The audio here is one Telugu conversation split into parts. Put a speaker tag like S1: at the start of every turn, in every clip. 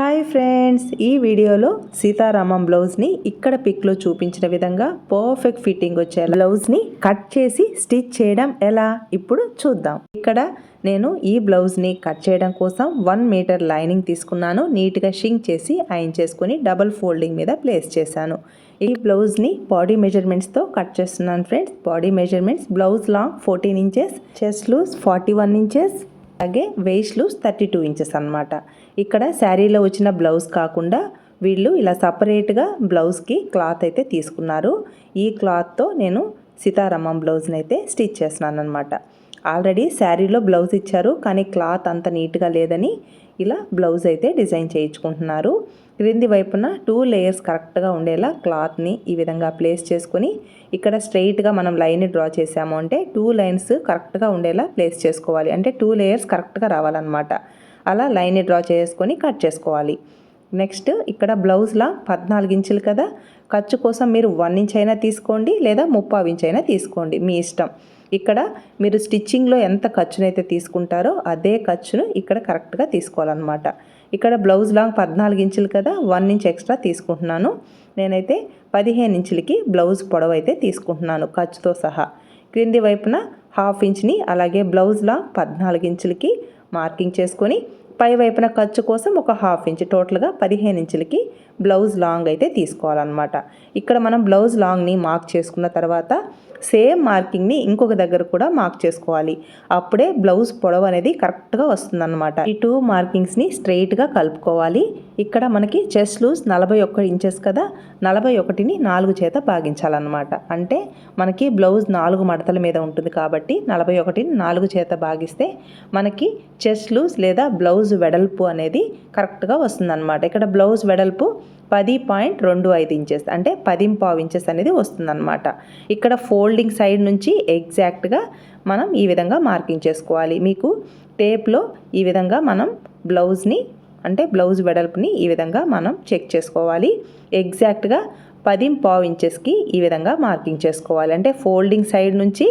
S1: హాయ్ ఫ్రెండ్స్, ఈ వీడియోలో సీతారామం బ్లౌజ్ని ఇక్కడ పిక్లో చూపించిన విధంగా పర్ఫెక్ట్ ఫిట్టింగ్ వచ్చే బ్లౌజ్ని కట్ చేసి స్టిచ్ చేయడం ఎలా ఇప్పుడు చూద్దాం. ఇక్కడ నేను ఈ బ్లౌజ్ని కట్ చేయడం కోసం 1 మీటర్ లైనింగ్ తీసుకున్నాను. నీట్గా షింక్ చేసి ఐరన్ చేసుకుని డబుల్ ఫోల్డింగ్ మీద ప్లేస్ చేశాను. ఈ బ్లౌజ్ని బాడీ మెజర్మెంట్స్తో కట్ చేస్తున్నాను friends. Body measurements: blouse long 14 inches, chest loose 41 inches, అలాగే వేస్ట్ లూజ్ 32 ఇంచెస్ అన్నమాట. ఇక్కడ శారీలో వచ్చిన బ్లౌజ్ కాకుండా వీళ్ళు ఇలా సపరేట్గా బ్లౌజ్కి క్లాత్ అయితే తీసుకున్నారు. ఈ క్లాత్తో నేను సీతారామం బ్లౌజ్ని అయితే స్టిచ్ చేస్తున్నాను అనమాట. ఆల్రెడీ శారీలో బ్లౌజ్ ఇచ్చారు, కానీ క్లాత్ అంత నీట్గా లేదని ఇలా బ్లౌజ్ అయితే డిజైన్ చేయించుకుంటున్నారు. క్రింది వైపున 2 లేయర్స్ కరెక్ట్గా ఉండేలా క్లాత్ని ఈ విధంగా ప్లేస్ చేసుకొని ఇక్కడ స్ట్రైట్గా మనం లైన్ని డ్రా చేసాము అంటే 2 లైన్స్ కరెక్ట్గా ఉండేలా ప్లేస్ చేసుకోవాలి. అంటే 2 లేయర్స్ కరెక్ట్గా రావాలన్నమాట. అలా లైన్ని డ్రా చేసుకొని కట్ చేసుకోవాలి. నెక్స్ట్ ఇక్కడ బ్లౌజ్లా 14 ఇంచులు కదా, ఖర్చు కోసం మీరు 1 ఇంచ్ అయినా తీసుకోండి లేదా 3/4 ఇంచ్ అయినా తీసుకోండి, మీ ఇష్టం. ఇక్కడ మీరు స్టిచ్చింగ్లో ఎంత ఖర్చునైతే తీసుకుంటారో అదే ఖర్చును ఇక్కడ కరెక్ట్గా తీసుకోవాలన్నమాట. ఇక్కడ బ్లౌజ్ లాంగ్ 14 ఇంచులు కదా, 1 ఇంచ్ ఎక్స్ట్రా తీసుకుంటున్నాను. నేనైతే 15 ఇంచులకి బ్లౌజ్ పొడవు అయితే తీసుకుంటున్నాను ఖర్చుతో సహా. క్రింది వైపున 1/2 ఇంచ్ని అలాగే బ్లౌజ్ లాంగ్ 14 ఇంచులకి మార్కింగ్ చేసుకొని పై వైపున ఖర్చు కోసం ఒక 1/2 ఇంచ్, టోటల్గా 15 ఇంచులకి బ్లౌజ్ లాంగ్ అయితే తీసుకోవాలన్నమాట. ఇక్కడ మనం బ్లౌజ్ లాంగ్ని మార్క్ చేసుకున్న తర్వాత సేమ్ మార్కింగ్ని ఇంకొక దగ్గర కూడా మార్క్ చేసుకోవాలి. అప్పుడే బ్లౌజ్ పొడవు అనేది కరెక్ట్గా వస్తుందన్నమాట. ఈ 2 మార్కింగ్స్ని స్ట్రైట్గా కలుపుకోవాలి. ఇక్కడ మనకి చెస్ట్ లూజ్ 41 ఇంచెస్ కదా, 41ని 4 చేత భాగించాలన్నమాట. అంటే మనకి బ్లౌజ్ 4 మడతల మీద ఉంటుంది కాబట్టి 41ని 4 చేత భాగిస్తే మనకి చెస్ట్ లూజ్ లేదా బ్లౌజ్ వెడల్పు అనేది కరెక్ట్గా వస్తుందన్నమాట. ఇక్కడ బ్లౌజ్ వెడల్పు 10.25 ఇంచెస్ అంటే 10.5 ఇంచెస్ అనేది వస్తుందన్నమాట. ఇక్కడ ఫోల్డింగ్ సైడ్ నుంచి ఎగ్జాక్ట్గా మనం ఈ విధంగా మార్కింగ్ చేసుకోవాలి. మీకు టేప్లో ఈ విధంగా మనం బ్లౌజ్ని అంటే బ్లౌజ్ వెడల్పుని ఈ విధంగా మనం చెక్ చేసుకోవాలి. ఎగ్జాక్ట్గా 10.5 ఇంచెస్కి ఈ విధంగా మార్కింగ్ చేసుకోవాలి. అంటే ఫోల్డింగ్ సైడ్ నుంచి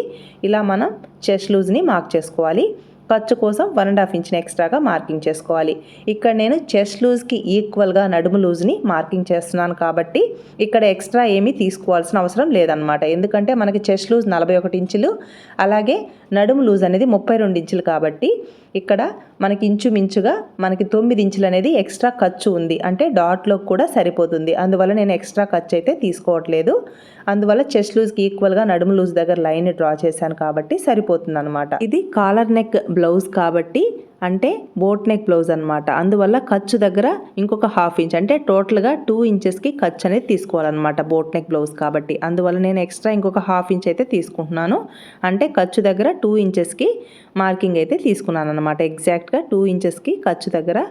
S1: ఇలా మనం చెస్ట్ లూజ్ని మార్క్ చేసుకోవాలి. ఖర్చు కోసం 1.5 ఇంచ్ని ఎక్స్ట్రాగా మార్కింగ్ చేసుకోవాలి. ఇక్కడ నేను చెస్ట్ లూజ్కి ఈక్వల్గా నడుము లూజ్ని మార్కింగ్ చేస్తున్నాను కాబట్టి ఇక్కడ ఎక్స్ట్రా ఏమీ తీసుకోవాల్సిన అవసరం లేదనమాట. ఎందుకంటే మనకి చెస్ట్ లూజ్ 41 ఇంచులు అలాగే నడుము లూజ్ అనేది 32 ఇంచులు కాబట్టి ఇక్కడ మనకి ఇంచుమించుగా మనకి 9 ఇంచులు అనేది ఎక్స్ట్రా ఖర్చు ఉంది. అంటే డాట్లో కూడా సరిపోతుంది. అందువల్ల నేను ఎక్స్ట్రా ఖర్చు అయితే తీసుకోవట్లేదు. అందువల్ల చెస్ట్ లూజ్కి ఈక్వల్గా నడుము లూజ్ దగ్గర లైన్ డ్రా చేశాను కాబట్టి సరిపోతుంది అనమాట. ఇది కాలర్ నెక్ బ్లౌజ్ కాబట్టి అంటే బోట్ నెక్ బ్లౌజ్ అనమాట. అందువల్ల ఖర్చు దగ్గర ఇంకొక 1/2 ఇంచ్ అంటే టోటల్గా 2 ఇంచెస్కి ఖర్చు అనేది తీసుకోవాలన్నమాట బోట్ నెక్ బ్లౌజ్ కాబట్టి. అందువల్ల నేను ఎక్స్ట్రా ఇంకొక 1/2 ఇంచ్ అయితే తీసుకుంటున్నాను. అంటే ఖర్చు దగ్గర 2 ఇంచెస్కి మార్కింగ్ అయితే తీసుకున్నాను అనమాట. ఎగ్జాక్ట్గా 2 ఇంచెస్కి ఖర్చు దగ్గర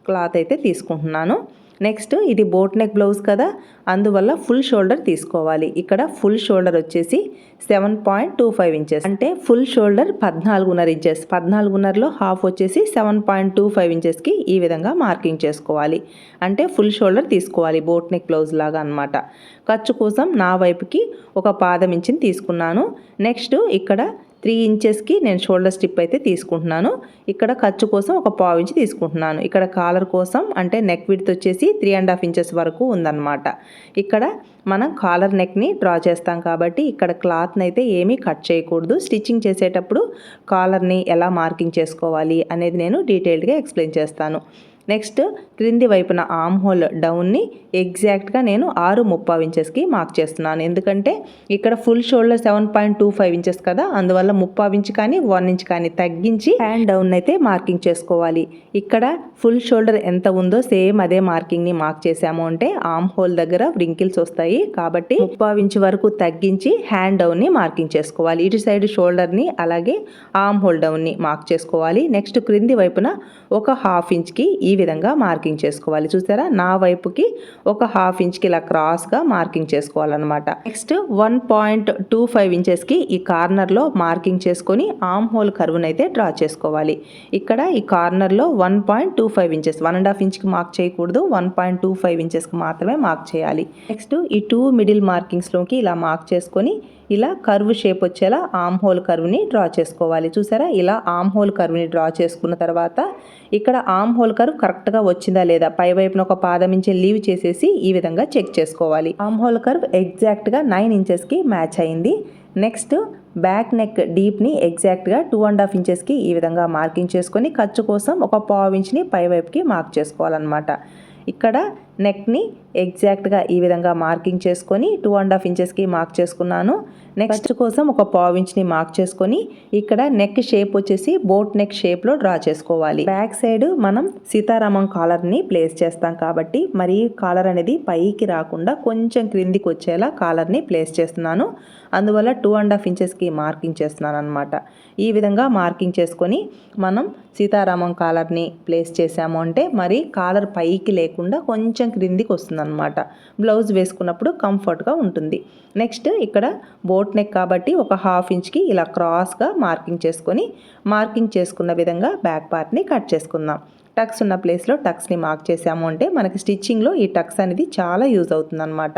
S1: క్లాత్ అయితే తీసుకుంటున్నాను. నెక్స్ట్ ఇది బోట్ నెక్ బ్లౌజ్ కదా, అందువల్ల ఫుల్ షోల్డర్ తీసుకోవాలి. ఇక్కడ ఫుల్ షోల్డర్ వచ్చేసి 7.25 ఇంచెస్ అంటే ఫుల్ షోల్డర్ 14.5 ఇంచెస్. 14.5లో హాఫ్ వచ్చేసి 7.25 ఇంచెస్కి ఈ విధంగా మార్కింగ్ చేసుకోవాలి. అంటే ఫుల్ షోల్డర్ తీసుకోవాలి బోట్ నెక్ బ్లౌజ్ లాగా అనమాట. ఖర్చు కోసం నా వైపుకి ఒక 1/2 ఇంచుని తీసుకున్నాను. నెక్స్ట్ ఇక్కడ 3 ఇంచెస్కి నేను షోల్డర్ స్టిప్ అయితే తీసుకుంటున్నాను. ఇక్కడ ఖర్చు కోసం ఒక 1/4 ఇంచ్ తీసుకుంటున్నాను. ఇక్కడ కాలర్ కోసం అంటే నెక్ విడ్త్ వచ్చేసి 3.5 ఇంచెస్ వరకు ఉందన్నమాట. ఇక్కడ మనం కాలర్ నెక్ని డ్రా చేస్తాం కాబట్టి ఇక్కడ క్లాత్ని అయితే ఏమీ కట్ చేయకూడదు. స్టిచ్చింగ్ చేసేటప్పుడు కాలర్ని ఎలా మార్కింగ్ చేసుకోవాలి అనేది నేను డీటెయిల్డ్గా ఎక్స్ప్లెయిన్ చేస్తాను. నెక్స్ట్ క్రింది వైపున ఆర్మ్ హోల్ డౌన్ని ఎగ్జాక్ట్గా నేను 6.25 ఇంచెస్కి మార్క్ చేస్తున్నాను. ఎందుకంటే ఇక్కడ ఫుల్ షోల్డర్ 7.25 ఇంచెస్ కదా, అందువల్ల 3/4 ఇంచ్ కానీ 1 ఇంచ్ కానీ తగ్గించి హ్యాండ్ డౌన్ అయితే మార్కింగ్ చేసుకోవాలి. ఇక్కడ ఫుల్ షోల్డర్ ఎంత ఉందో సేమ్ అదే మార్కింగ్ని మార్క్ చేసాము అంటే ఆర్మ్ హోల్ దగ్గర వ్రింకిల్స్ వస్తాయి కాబట్టి 3/4 ఇంచ్ వరకు తగ్గించి హ్యాండ్ డౌన్ని మార్కింగ్ చేసుకోవాలి. ఇటు సైడ్ షోల్డర్ని అలాగే ఆర్మ్ హోల్ డౌన్ని మార్క్ చేసుకోవాలి. నెక్స్ట్ క్రింది వైపున ఒక 1/2 ఇంచ్కి ఈ విధంగా మార్కింగ్ చేసుకోవాలి. చూసారా, నా వైపుకి ఒక 1/2 ఇంచ్కి ఇలా క్రాస్గా మార్కింగ్ చేసుకోవాలన్నమాట. నెక్స్ట్ 1.25 ఇంచెస్కి ఈ కార్నర్లో మార్కింగ్ చేసుకొని ఆర్మ్ హోల్ కర్వ్ని అయితే డ్రా చేసుకోవాలి. ఇక్కడ ఈ కార్నర్లో 1.25 ఇంచెస్ 1.5 ఇంచ్కి మార్క్ చేయకూడదు, 1.25 ఇంచెస్కి మాత్రమే మార్క్ చేయాలి. నెక్స్ట్ ఈ 2 మిడిల్ మార్కింగ్స్లోకి ఇలా మార్క్ చేసుకొని ఇలా కర్వ్ షేప్ వచ్చేలా ఆమ్ హోల్ కర్వ్ని డ్రా చేసుకోవాలి. చూసారా, ఇలా ఆమ్ హోల్ కర్వ్ని డ్రా చేసుకున్న తర్వాత ఇక్కడ ఆమ్ హోల్ కర్వ్ కరెక్ట్గా వచ్చిందా లేదా పై వైపున ఒక పాదం ఇంచ్ లీవ్ చేసేసి ఈ విధంగా చెక్ చేసుకోవాలి. ఆమ్ హోల్ కర్వ్ ఎగ్జాక్ట్గా 9 ఇంచెస్కి మ్యాచ్ అయింది. నెక్స్ట్ బ్యాక్ నెక్ డీప్ని ఎగ్జాక్ట్గా 2.5 ఇంచెస్కి ఈ విధంగా మార్కింగ్ చేసుకొని ఖర్చు కోసం ఒక పావు ఇంచ్ని పై వైపుకి మార్క్ చేసుకోవాలన్నమాట. ఇక్కడ నెక్ని ఎగ్జాక్ట్గా ఈ విధంగా మార్కింగ్ చేసుకొని 2.5 ఇంచెస్కి మార్క్ చేసుకున్నాను. నెక్స్ట్ కోసం ఒక పావు ఇంచ్ని మార్క్ చేసుకొని ఇక్కడ నెక్ షేప్ వచ్చేసి బోట్ నెక్ షేప్లో డ్రా చేసుకోవాలి. బ్యాక్ సైడ్ మనం సీతారామం కాలర్ని ప్లేస్ చేస్తాం కాబట్టి మరి కాలర్ అనేది పైకి రాకుండా కొంచెం క్రిందికి వచ్చేలా కాలర్ని ప్లేస్ చేస్తున్నాను. అందువల్ల 2.5 ఇంచెస్కి మార్కింగ్ చేస్తున్నాను అనమాట. ఈ విధంగా మార్కింగ్ చేసుకొని మనం సీతారామం కాలర్ని ప్లేస్ చేసాము అంటే మరి కాలర్ పైకి లేకుండా కొంచెం క్రిందికి వస్తుంది అనమాట. బ్లౌజ్ వేసుకున్నప్పుడు కంఫర్ట్గా ఉంటుంది. నెక్స్ట్ ఇక్కడ బోట్ నెక్ కాబట్టి ఒక 1/2 ఇంచ్కి ఇలా క్రాస్గా మార్కింగ్ చేసుకొని మార్కింగ్ చేసుకున్న విధంగా బ్యాక్ పార్ట్ని కట్ చేసుకుందాం. టక్స్ ఉన్న ప్లేస్లో టక్స్ని మార్క్ చేసాము అంటే మనకి స్టిచ్చింగ్లో ఈ టక్స్ అనేది చాలా యూజ్ అవుతుంది అనమాట.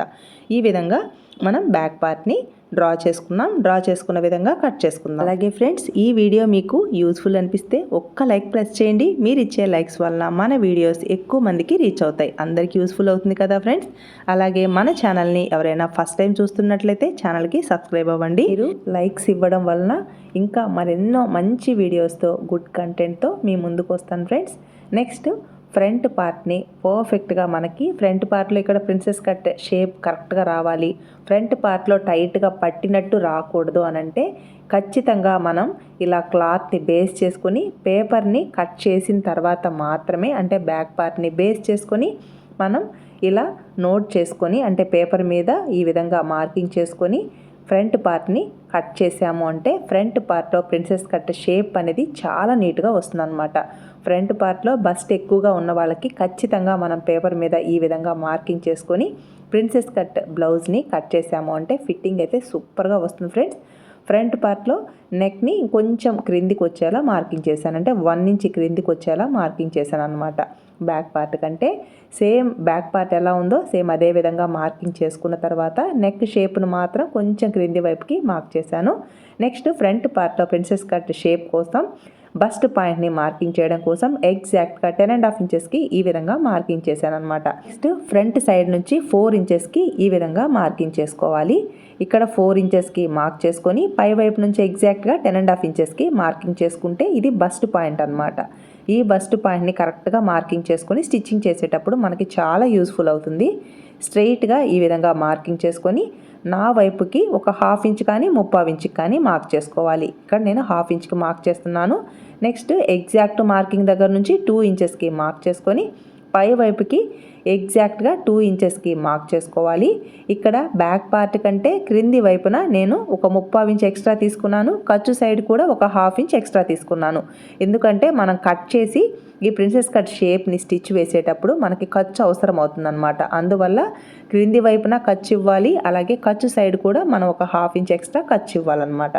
S1: ఈ విధంగా మనం బ్యాక్ పార్ట్ని డ్రా చేసుకున్నాం. డ్రా చేసుకున్న విధంగా కట్ చేసుకుందాం. అలాగే ఫ్రెండ్స్, ఈ వీడియో మీకు యూస్ఫుల్ అనిపిస్తే ఒక్క లైక్ ప్రెస్ చేయండి. మీరు ఇచ్చే లైక్స్ వల్ల మన వీడియోస్ ఎక్కువ మందికి రీచ్ అవుతాయి, అందరికీ యూస్ఫుల్ అవుతుంది కదా ఫ్రెండ్స్. అలాగే మన ఛానల్ని ఎవరైనా ఫస్ట్ టైం చూస్తున్నట్లయితే ఛానల్కి సబ్స్క్రైబ్ అవ్వండి. మీరు లైక్స్ ఇవ్వడం వలన ఇంకా మరెన్నో మంచి వీడియోస్తో గుడ్ కంటెంట్తో మీ ముందుకు వస్తాను ఫ్రెండ్స్. నెక్స్ట్ ఫ్రంట్ పార్ట్ని పర్ఫెక్ట్గా మనకి ఫ్రంట్ పార్ట్లో ఇక్కడ ప్రిన్సెస్ కట్ షేప్ కరెక్ట్గా రావాలి, ఫ్రంట్ పార్ట్లో టైట్గా పట్టినట్టు రాకూడదు అని అంటే ఖచ్చితంగా మనం ఇలా క్లాత్ని బేస్ చేసుకొని పేపర్ని కట్ చేసిన తర్వాత మాత్రమే, అంటే బ్యాక్ పార్ట్ని బేస్ చేసుకొని మనం ఇలా నోట్ చేసుకొని అంటే పేపర్ మీద ఈ విధంగా మార్కింగ్ చేసుకొని ఫ్రంట్ పార్ట్ని కట్ చేసాము అంటే ఫ్రంట్ పార్ట్లో ప్రిన్సెస్ కట్ షేప్ అనేది చాలా నీట్గా వస్తుందన్నమాట. ఫ్రంట్ పార్ట్లో బస్ట్ ఎక్కువగా ఉన్న వాళ్ళకి ఖచ్చితంగా మనం పేపర్ మీద ఈ విధంగా మార్కింగ్ చేసుకొని ప్రిన్సెస్ కట్ బ్లౌజ్ని కట్ చేసాము అంటే ఫిట్టింగ్ అయితే సూపర్గా వస్తుంది ఫ్రెండ్స్. ఫ్రంట్ పార్ట్లో నెక్ని కొంచెం క్రిందికి వచ్చేలా మార్కింగ్ చేశాను, అంటే 1 ఇంచ్ క్రిందికి వచ్చేలా మార్కింగ్ చేశాను అనమాట. బ్యాక్ పార్ట్ కంటే సేమ్ బ్యాక్ పార్ట్ ఎలా ఉందో సేమ్ అదే విధంగా మార్కింగ్ చేసుకున్న తర్వాత నెక్ షేప్ను మాత్రం కొంచెం క్రింది వైపుకి మార్క్ చేశాను. నెక్స్ట్ ఫ్రంట్ పార్ట్లో ప్రిన్సెస్ కట్ షేప్ కోసం బస్ట్ పాయింట్ని మార్కింగ్ చేయడం కోసం ఎగ్జాక్ట్గా 10.5 ఇంచెస్కి ఈ విధంగా మార్కింగ్ చేశాను అనమాట. నెక్స్ట్ ఫ్రంట్ సైడ్ నుంచి 4 ఇంచెస్కి ఈ విధంగా మార్కింగ్ చేసుకోవాలి. ఇక్కడ 4 ఇంచెస్కి మార్క్ చేసుకొని పై వైపు నుంచి ఎగ్జాక్ట్గా 10.5 ఇంచెస్కి మార్కింగ్ చేసుకుంటే ఇది బస్ట్ పాయింట్ అనమాట. ఈ బస్ట్ పాయింట్ని కరెక్ట్గా మార్కింగ్ చేసుకొని స్టిచ్చింగ్ చేసేటప్పుడు మనకి చాలా యూస్ఫుల్ అవుతుంది. స్ట్రెయిట్గా ఈ విధంగా మార్కింగ్ చేసుకొని నా వైపుకి ఒక 1/2 ఇంచ్ కానీ 3/4 ఇంచ్కి కానీ మార్క్ చేసుకోవాలి. ఇక్కడ నేను 1/2 ఇంచ్కి మార్క్ చేస్తున్నాను. నెక్స్ట్ ఎగ్జాక్ట్ మార్కింగ్ దగ్గర నుంచి 2 ఇంచెస్కి మార్క్ చేసుకొని పై వైపుకి ఎగ్జాక్ట్గా 2 ఇంచెస్కి మార్క్ చేసుకోవాలి. ఇక్కడ బ్యాక్ పార్ట్ కంటే క్రింది వైపున నేను ఒక 3/4 ఇంచ్ ఎక్స్ట్రా తీసుకున్నాను. ఖర్చు సైడ్ కూడా ఒక 1/2 ఇంచ్ ఎక్స్ట్రా తీసుకున్నాను. ఎందుకంటే మనం కట్ చేసి ఈ ప్రిన్సెస్ కట్ షేప్ని స్టిచ్ వేసేటప్పుడు మనకి ఖర్చు అవసరం అవుతుందన్నమాట. అందువల్ల క్రింది వైపున ఖర్చు ఇవ్వాలి, అలాగే ఖర్చు సైడ్ కూడా మనం ఒక 1/2 ఇంచ్ ఎక్స్ట్రా ఖర్చు ఇవ్వాలన్నమాట.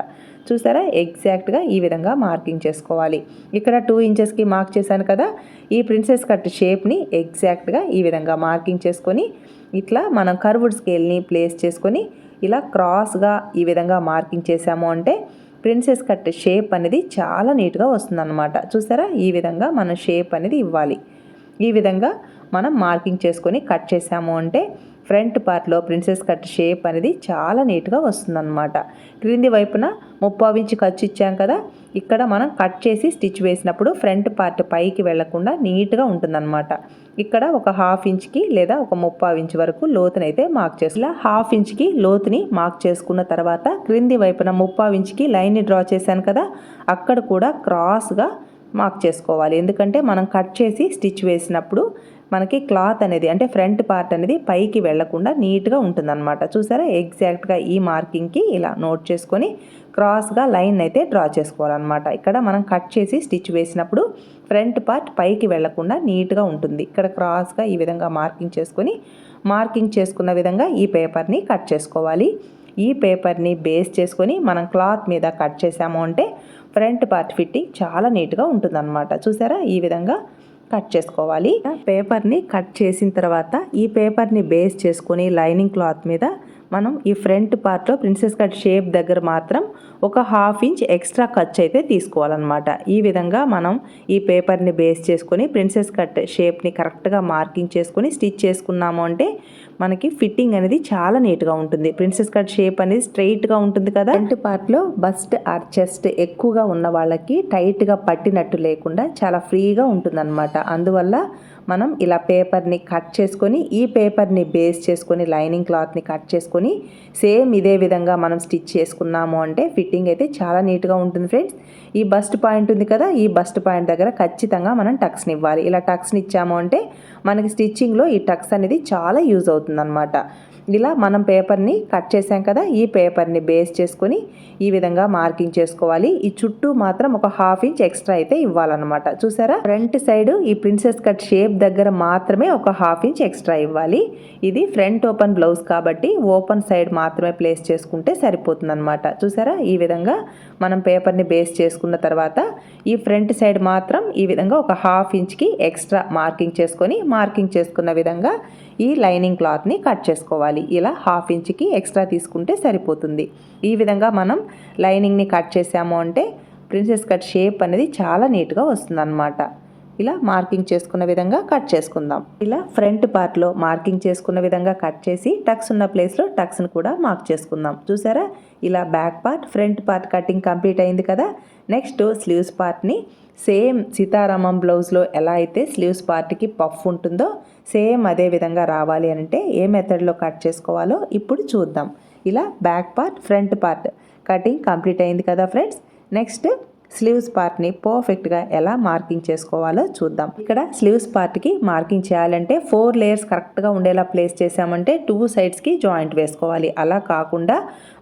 S1: చూసారా, ఎగ్జాక్ట్గా ఈ విధంగా మార్కింగ్ చేసుకోవాలి. ఇక్కడ 2 ఇంచెస్కి మార్క్ చేశాను కదా, ఈ ప్రిన్సెస్ కట్ షేప్ని ఎగ్జాక్ట్గా ఈ విధంగా మార్కింగ్ చేసుకొని ఇట్లా మనం కర్వ్డ్ స్కేల్ని ప్లేస్ చేసుకొని ఇలా క్రాస్గా ఈ విధంగా మార్కింగ్ చేసాము అంటే ప్రిన్సెస్ కట్ షేప్ అనేది చాలా నీట్గా వస్తుందన్నమాట. చూసారా, ఈ విధంగా మనం షేప్ అనేది ఇవ్వాలి. ఈ విధంగా మనం మార్కింగ్ చేసుకొని కట్ చేసాము అంటే ఫ్రంట్ పార్ట్లో ప్రిన్సెస్ కట్ షేప్ అనేది చాలా నీట్గా వస్తుందన్నమాట. క్రింది వైపున 3/4 ఇంచ్ ఖర్చు ఇచ్చాం కదా, ఇక్కడ మనం కట్ చేసి స్టిచ్ వేసినప్పుడు ఫ్రంట్ పార్ట్ పైకి వెళ్లకుండా నీట్గా ఉంటుందన్నమాట. ఇక్కడ ఒక 1/2 ఇంచ్కి లేదా ఒక 3/4 ఇంచ్ వరకు లోతునైతే మార్క్ చేసి ఇలా 1/2 ఇంచ్కి లోతుని మార్క్ చేసుకున్న తర్వాత క్రింది వైపున 3/4 ఇంచ్కి లైన్ని డ్రా చేశాను కదా, అక్కడ కూడా క్రాస్గా మార్క్ చేసుకోవాలి. ఎందుకంటే మనం కట్ చేసి స్టిచ్ వేసినప్పుడు మనకి క్లాత్ అనేది అంటే ఫ్రంట్ పార్ట్ అనేది పైకి వెళ్లకుండా నీట్గా ఉంటుందన్నమాట. చూసారా, ఎగ్జాక్ట్గా ఈ మార్కింగ్కి ఇలా నోట్ చేసుకొని క్రాస్గా లైన్ అయితే డ్రా చేసుకోవాలన్నమాట. ఇక్కడ మనం కట్ చేసి స్టిచ్ వేసినప్పుడు ఫ్రంట్ పార్ట్ పైకి వెళ్లకుండా నీట్గా ఉంటుంది. ఇక్కడ క్రాస్గా ఈ విధంగా మార్కింగ్ చేసుకొని మార్కింగ్ చేసుకున్న విధంగా ఈ పేపర్ని కట్ చేసుకోవాలి. ఈ పేపర్ని బేస్ చేసుకొని మనం క్లాత్ మీద కట్ చేసాము అంటే ఫ్రంట్ పార్ట్ ఫిట్టింగ్ చాలా నీట్గా ఉంటుందన్నమాట. చూసారా, ఈ విధంగా కట్ చేసుకోవాలి. పేపర్ని కట్ చేసిన తర్వాత ఈ పేపర్ని బేస్ చేసుకొని లైనింగ్ క్లాత్ మీద మనం ఈ ఫ్రంట్ పార్ట్లో ప్రిన్సెస్ కట్ షేప్ దగ్గర మాత్రం ఒక 1/2 ఇంచ్ ఎక్స్ట్రా ఖర్చు అయితే తీసుకోవాలన్నమాట. ఈ విధంగా మనం ఈ పేపర్ని బేస్ చేసుకొని ప్రిన్సెస్ కట్ షేప్ని కరెక్ట్గా మార్కింగ్ చేసుకొని స్టిచ్ చేసుకున్నాము అంటే మనకి ఫిట్టింగ్ అనేది చాలా నీట్గా ఉంటుంది. ప్రిన్సెస్ కట్ షేప్ అనేది స్ట్రైట్గా ఉంటుంది కదా. ఫ్రంట్ పార్ట్లో బస్ట్ ఆర్ చెస్ట్ ఎక్కువగా ఉన్న వాళ్ళకి టైట్గా పట్టినట్టు లేకుండా చాలా ఫ్రీగా ఉంటుందన్నమాట. అందువల్ల మనం ఇలా పేపర్ని కట్ చేసుకొని ఈ పేపర్ని బేస్ చేసుకొని లైనింగ్ క్లాత్ని కట్ చేసుకొని సేమ్ ఇదే విధంగా మనం స్టిచ్ చేసుకున్నాము అంటే ఫిట్టింగ్ అయితే చాలా నీట్గా ఉంటుంది ఫ్రెండ్స్. ఈ బస్ట్ పాయింట్ ఉంది కదా, ఈ బస్ట్ పాయింట్ దగ్గర ఖచ్చితంగా మనం టక్స్ని ఇవ్వాలి. ఇలా టక్స్ని ఇచ్చాము అంటే మనకి స్టిచ్చింగ్లో ఈ టక్స్ అనేది చాలా యూజ్ అవుతుంది అన్నమాట. ఇలా మనం పేపర్ని కట్ చేసాం కదా, ఈ పేపర్ని బేస్ చేసుకొని ఈ విధంగా మార్కింగ్ చేసుకోవాలి. ఈ చుట్టూ మాత్రం ఒక 1/2 ఇంచ్ ఎక్స్ట్రా అయితే ఇవ్వాలన్నమాట. చూసారా, ఫ్రంట్ సైడ్ ఈ ప్రిన్సెస్ కట్ షేప్ దగ్గర మాత్రమే ఒక 1/2 ఇంచ్ ఎక్స్ట్రా ఇవ్వాలి. ఇది ఫ్రంట్ ఓపెన్ బ్లౌజ్ కాబట్టి ఓపెన్ సైడ్ మాత్రమే ప్లేస్ చేసుకుంటే సరిపోతుంది అనమాట. చూసారా, ఈ విధంగా మనం పేపర్ని బేస్ చేసుకున్న తర్వాత ఈ ఫ్రంట్ సైడ్ మాత్రం ఈ విధంగా ఒక 1/2 ఇంచ్కి ఎక్స్ట్రా మార్కింగ్ చేసుకున్న విధంగా ఈ లైనింగ్ క్లాత్ని కట్ చేసుకోవాలి. ఇలా 1/2 ఇంచ్కి ఎక్స్ట్రా తీసుకుంటే సరిపోతుంది. ఈ విధంగా మనం లైనింగ్ని కట్ చేసాము అంటే ప్రిన్సెస్ కట్ షేప్ అనేది చాలా నీట్గా వస్తుందన్నమాట. ఇలా మార్కింగ్ చేసుకున్న విధంగా కట్ చేసుకుందాం. ఇలా ఫ్రంట్ పార్ట్లో మార్కింగ్ చేసుకున్న విధంగా కట్ చేసి టక్స్ ఉన్న ప్లేస్లో టక్స్ని కూడా మార్క్ చేసుకుందాం. చూసారా, ఇలా back part front part cutting complete అయింది కదా. నెక్స్ట్ స్లీవ్స్ పార్ట్ని సేమ్ సీతారామం బ్లౌజ్లో ఎలా అయితే స్లీవ్స్ పార్ట్కి పఫ్ ఉంటుందో సేమ్ అదే విధంగా రావాలి అంటే ఏ మెథడ్లో కట్ చేసుకోవాలో ఇప్పుడు చూద్దాం. ఇలా back part front part cutting complete అయింది కదా ఫ్రెండ్స్. నెక్స్ట్ స్లీవ్స్ పార్ట్ని పర్ఫెక్ట్గా ఎలా మార్కింగ్ చేసుకోవాలో చూద్దాం. ఇక్కడ స్లీవ్స్ పార్ట్కి మార్కింగ్ చేయాలంటే 4 లేయర్స్ కరెక్ట్గా ఉండేలా ప్లేస్ చేసామంటే 2 సైడ్స్కి జాయింట్ వేసుకోవాలి. అలా కాకుండా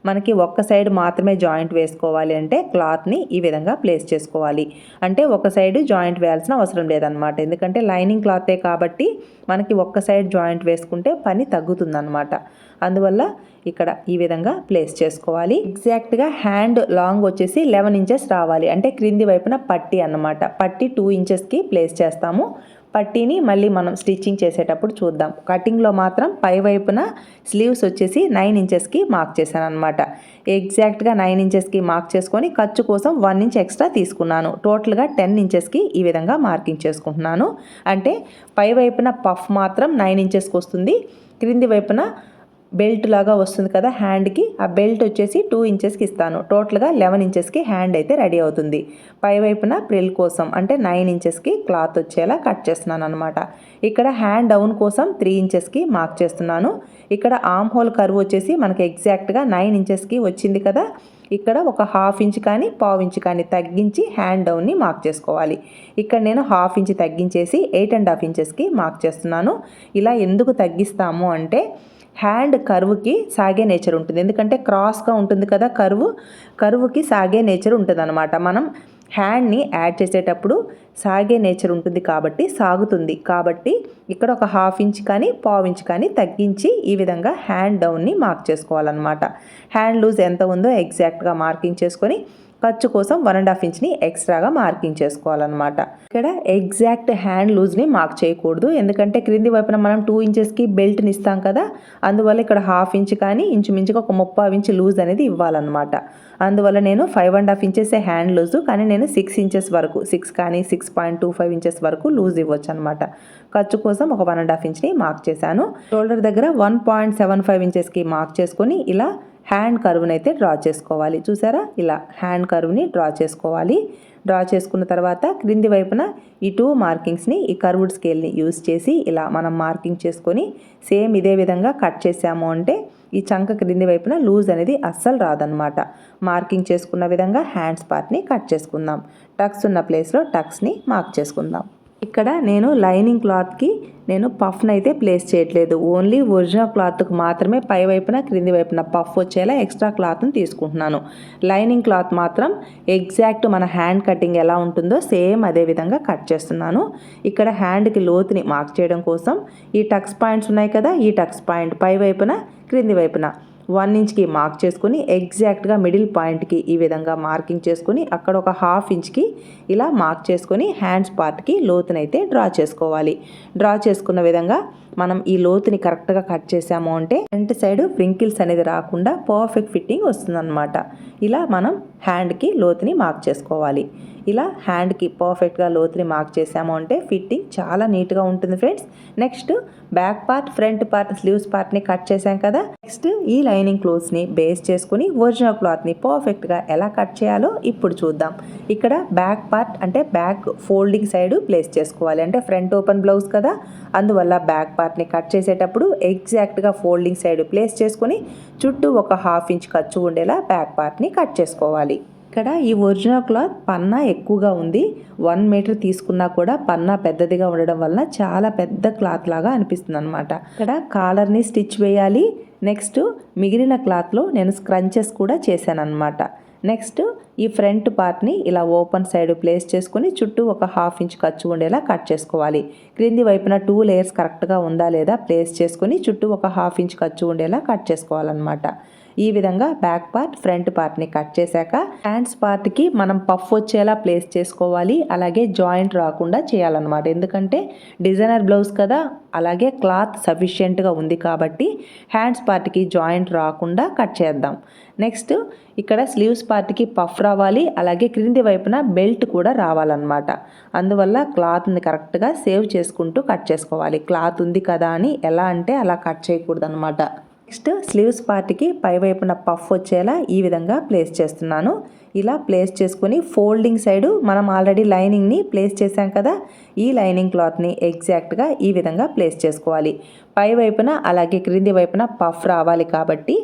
S1: మనకి ఒక్క సైడ్ మాత్రమే జాయింట్ వేసుకోవాలి అంటే క్లాత్ని ఈ విధంగా ప్లేస్ చేసుకోవాలి. అంటే ఒక సైడ్ జాయింట్ వేయాల్సిన అవసరం లేదనమాట. ఎందుకంటే లైనింగ్ క్లాతే కాబట్టి మనకి ఒక్క సైడ్ జాయింట్ వేసుకుంటే పని తగ్గుతుందన్నమాట. అందువల్ల ఇక్కడ ఈ విధంగా ప్లేస్ చేసుకోవాలి. ఎగ్జాక్ట్గా హ్యాండ్ లాంగ్ వచ్చేసి 11 ఇంచెస్ రావాలి. అంటే క్రింది వైపున పట్టీ అన్నమాట. పట్టీ 2 ఇంచెస్కి ప్లేస్ చేస్తాము. పట్టీని మళ్ళీ మనం స్టిచ్చింగ్ చేసేటప్పుడు చూద్దాం. కటింగ్లో మాత్రం పై వైపున స్లీవ్స్ వచ్చేసి 9 ఇంచెస్కి మార్క్ చేశాను అనమాట. ఎగ్జాక్ట్గా 9 ఇంచెస్కి మార్క్ చేసుకొని ఖర్చు కోసం 1 ఇంచ్ ఎక్స్ట్రా తీసుకున్నాను. టోటల్గా 10 ఇంచెస్కి ఈ విధంగా మార్కింగ్ చేసుకుంటున్నాను. అంటే పై వైపున పఫ్ మాత్రం 9 ఇంచెస్కి వస్తుంది. క్రింది వైపున బెల్ట్ లాగా వస్తుంది కదా హ్యాండ్కి, ఆ బెల్ట్ వచ్చేసి 2 ఇంచెస్కి ఇస్తాను. టోటల్గా 11 ఇంచెస్కి హ్యాండ్ అయితే రెడీ అవుతుంది. పై వైపున ప్రిల్ కోసం అంటే 9 ఇంచెస్కి క్లాత్ వచ్చేలా కట్ చేస్తున్నాను అనమాట. ఇక్కడ హ్యాండ్ డౌన్ కోసం 3 ఇంచెస్కి మార్క్ చేస్తున్నాను. ఇక్కడ ఆర్మ్ హోల్ కర్వ్ వచ్చేసి మనకి ఎగ్జాక్ట్గా 9 ఇంచెస్కి వచ్చింది కదా. ఇక్కడ ఒక 1/2 ఇంచ్ కానీ 1/4 ఇంచ్ కానీ తగ్గించి హ్యాండ్ డౌన్ని మార్క్ చేసుకోవాలి. ఇక్కడ నేను 1/2 ఇంచ్ తగ్గించేసి 8.5 ఇంచెస్కి మార్క్ చేస్తున్నాను. ఇలా ఎందుకు తగ్గిస్తాము అంటే హ్యాండ్ కర్వ్కి సాగే నేచర్ ఉంటుంది. ఎందుకంటే క్రాస్గా ఉంటుంది కదా కర్వ్కి సాగే నేచర్ ఉంటుంది అనమాట. మనం హ్యాండ్ని యాడ్ చేసేటప్పుడు సాగే నేచర్ ఉంటుంది కాబట్టి సాగుతుంది. కాబట్టి ఇక్కడ ఒక 1/2 ఇంచ్ కానీ 1/4 ఇంచ్ కానీ తగ్గించి ఈ విధంగా హ్యాండ్ డౌన్ని మార్క్ చేసుకోవాలన్నమాట. హ్యాండ్ లూజ్ ఎంత ఉందో ఎగ్జాక్ట్గా మార్కింగ్ చేసుకొని ఖర్చు కోసం 1.5 ఇంచ్ని ఎక్స్ట్రాగా మార్కింగ్ చేసుకోవాలన్నమాట. ఇక్కడ ఎగ్జాక్ట్ హ్యాండ్ లూజ్ని మార్క్ చేయకూడదు. ఎందుకంటే క్రింది వైపున మనం 2 ఇంచెస్కి బెల్ట్ని ఇస్తాం కదా. అందువల్ల ఇక్కడ 1/2 ఇంచ్ కానీ ఇంచుమించుగా ఒక 30 ఇంచ్ లూజ్ అనేది ఇవ్వాలన్నమాట. అందువల్ల నేను 5.5 ఇంచెస్ హ్యాండ్ లూజు, కానీ నేను 6 ఇంచెస్ వరకు 6 కానీ 6.25 ఇంచెస్ వరకు లూజ్ ఇవ్వచ్చు అనమాట. ఖర్చు కోసం ఒక 1.5 ఇంచ్ని మార్క్ చేశాను. షోల్డర్ దగ్గర 1.75 ఇంచెస్కి మార్క్ చేసుకొని ఇలా హ్యాండ్ కర్వ్ని అయితే డ్రా చేసుకోవాలి. చూసారా, ఇలా హ్యాండ్ కర్వ్ని డ్రా చేసుకోవాలి. డ్రా చేసుకున్న తర్వాత క్రింది వైపున ఈ 2 మార్కింగ్స్ని ఈ కర్వ్డ్ స్కేల్ని యూజ్ చేసి ఇలా మనం మార్కింగ్ చేసుకొని సేమ్ ఇదే విధంగా కట్ చేసాము అంటే ఈ చంక క్రింది వైపున లూజ్ అనేది అస్సలు రాదనమాట. మార్కింగ్ చేసుకున్న విధంగా హ్యాండ్స్ పార్ట్ని కట్ చేసుకుందాం. టక్స్ ఉన్న ప్లేస్లో టక్స్ని మార్క్ చేసుకుందాం. ఇక్కడ నేను లైనింగ్ క్లాత్కి నేను పఫ్ని అయితే ప్లేస్ చేయట్లేదు. ఓన్లీ ఒరిజినల్ క్లాత్కి మాత్రమే పై వైపున క్రింది వైపున పఫ్ వచ్చేలా ఎక్స్ట్రా క్లాత్ని తీసుకుంటున్నాను. లైనింగ్ క్లాత్ మాత్రం ఎగ్జాక్ట్ మన హ్యాండ్ కటింగ్ ఎలా ఉంటుందో సేమ్ అదే విధంగా కట్ చేస్తున్నాను. ఇక్కడ హ్యాండ్కి లోతుని మార్క్ చేయడం కోసం ఈ టక్స్ పాయింట్స్ ఉన్నాయి కదా, ఈ టక్స్ పాయింట్ పై వైపున క్రింది వైపున 1 ఇంచ్కి మార్క్ చేసుకుని ఎగ్జాక్ట్గా మిడిల్ పాయింట్కి ఈ విధంగా మార్కింగ్ చేసుకుని అక్కడ ఒక ½ ఇంచ్కి ఇలా మార్క్ చేసుకొని హ్యాండ్స్ పార్ట్కి లోతునైతే డ్రా చేసుకోవాలి. డ్రా చేసుకున్న విధంగా మనం ఈ లోతుని కరెక్ట్గా కట్ చేసాము అంటే ఫ్రంట్ సైడ్ వ్రింకిల్స్ అనేది రాకుండా పర్ఫెక్ట్ ఫిట్టింగ్ వస్తుందన్నమాట. ఇలా మనం హ్యాండ్కి లోతుని మార్క్ చేసుకోవాలి. ఇలా హ్యాండ్కి పర్ఫెక్ట్గా లోతుని మార్క్ చేసాము అంటే ఫిట్టింగ్ చాలా నీట్గా ఉంటుంది friends. Next back part, front part, sleeves పార్ట్ని కట్ చేసాం కదా. నెక్స్ట్ ఈ లైనింగ్ క్లోత్స్ని బేస్ చేసుకుని ఒరిజినల్ క్లాత్ని పర్ఫెక్ట్గా ఎలా కట్ చేయాలో ఇప్పుడు చూద్దాం. ఇక్కడ బ్యాక్ పార్ట్ అంటే బ్యాక్ ఫోల్డింగ్ సైడ్ ప్లేస్ చేసుకోవాలి. అంటే ఫ్రంట్ ఓపెన్ బ్లౌజ్ కదా, అందువల్ల బ్యాక్ పార్ట్ని కట్ చేసేటప్పుడు ఎగ్జాక్ట్గా ఫోల్డింగ్ సైడ్ ప్లేస్ చేసుకుని చుట్టూ ఒక ½ ఇంచ్ ఖర్చు ఉండేలా బ్యాక్ పార్ట్ని కట్ చేసుకోవాలి. ఇక్కడ ఈ ఒరిజినల్ క్లాత్ పన్నా ఎక్కువగా ఉంది. 1 మీటర్ తీసుకున్నా కూడా పన్నా పెద్దదిగా ఉండడం వలన చాలా పెద్ద క్లాత్ లాగా అనిపిస్తుంది అనమాట. ఇక్కడ కాలర్ని స్టిచ్ వేయాలి. నెక్స్ట్ మిగిలిన క్లాత్లో నేను స్క్రంచెస్ కూడా చేశాను అనమాట. నెక్స్ట్ ఈ ఫ్రంట్ పార్ట్ని ఇలా ఓపెన్ సైడ్ ప్లేస్ చేసుకుని చుట్టూ ఒక ½ ఇంచ్ ఖర్చు ఉండేలా కట్ చేసుకోవాలి. క్రింది వైపున 2 లేయర్స్ కరెక్ట్గా ఉందా లేదా ప్లేస్ చేసుకుని చుట్టూ ఒక ½ ఇంచ్ ఖర్చు ఉండేలా కట్ చేసుకోవాలన్నమాట. ఈ విధంగా బ్యాక్ పార్ట్, ఫ్రంట్ పార్ట్ని కట్ చేశాక హ్యాండ్స్ పార్ట్కి మనం పఫ్ వచ్చేలా ప్లేస్ చేసుకోవాలి. అలాగే జాయింట్ రాకుండా చేయాలన్నమాట. ఎందుకంటే డిజైనర్ బ్లౌజ్ కదా, అలాగే క్లాత్ సఫిషియెంట్గా ఉంది కాబట్టి హ్యాండ్స్ పార్ట్కి జాయింట్ రాకుండా కట్ చేద్దాం. నెక్స్ట్ ఇక్కడ స్లీవ్స్ పార్ట్కి పఫ్ రావాలి. అలాగే క్రింది వైపున బెల్ట్ కూడా రావాలన్నమాట. అందువల్ల క్లాత్ని కరెక్ట్గా సేవ్ చేసుకుంటూ కట్ చేసుకోవాలి. క్లాత్ ఉంది కదా అని ఎలా అంటే అలా కట్ చేయకూడదు అనమాట. నెక్స్ట్ స్లీవ్స్ పార్ట్కి పై వైపున పఫ్ వచ్చేలా ఈ విధంగా ప్లేస్ చేస్తున్నాను. ఇలా ప్లేస్ చేసుకుని ఫోల్డింగ్ సైడు మనం ఆల్రెడీ లైనింగ్ని ప్లేస్ చేసాం కదా, ఈ లైనింగ్ క్లాత్ని ఎగ్జాక్ట్గా ఈ విధంగా ప్లేస్ చేసుకోవాలి. పై వైపున అలాగే క్రింది వైపున పఫ్ రావాలి కాబట్టి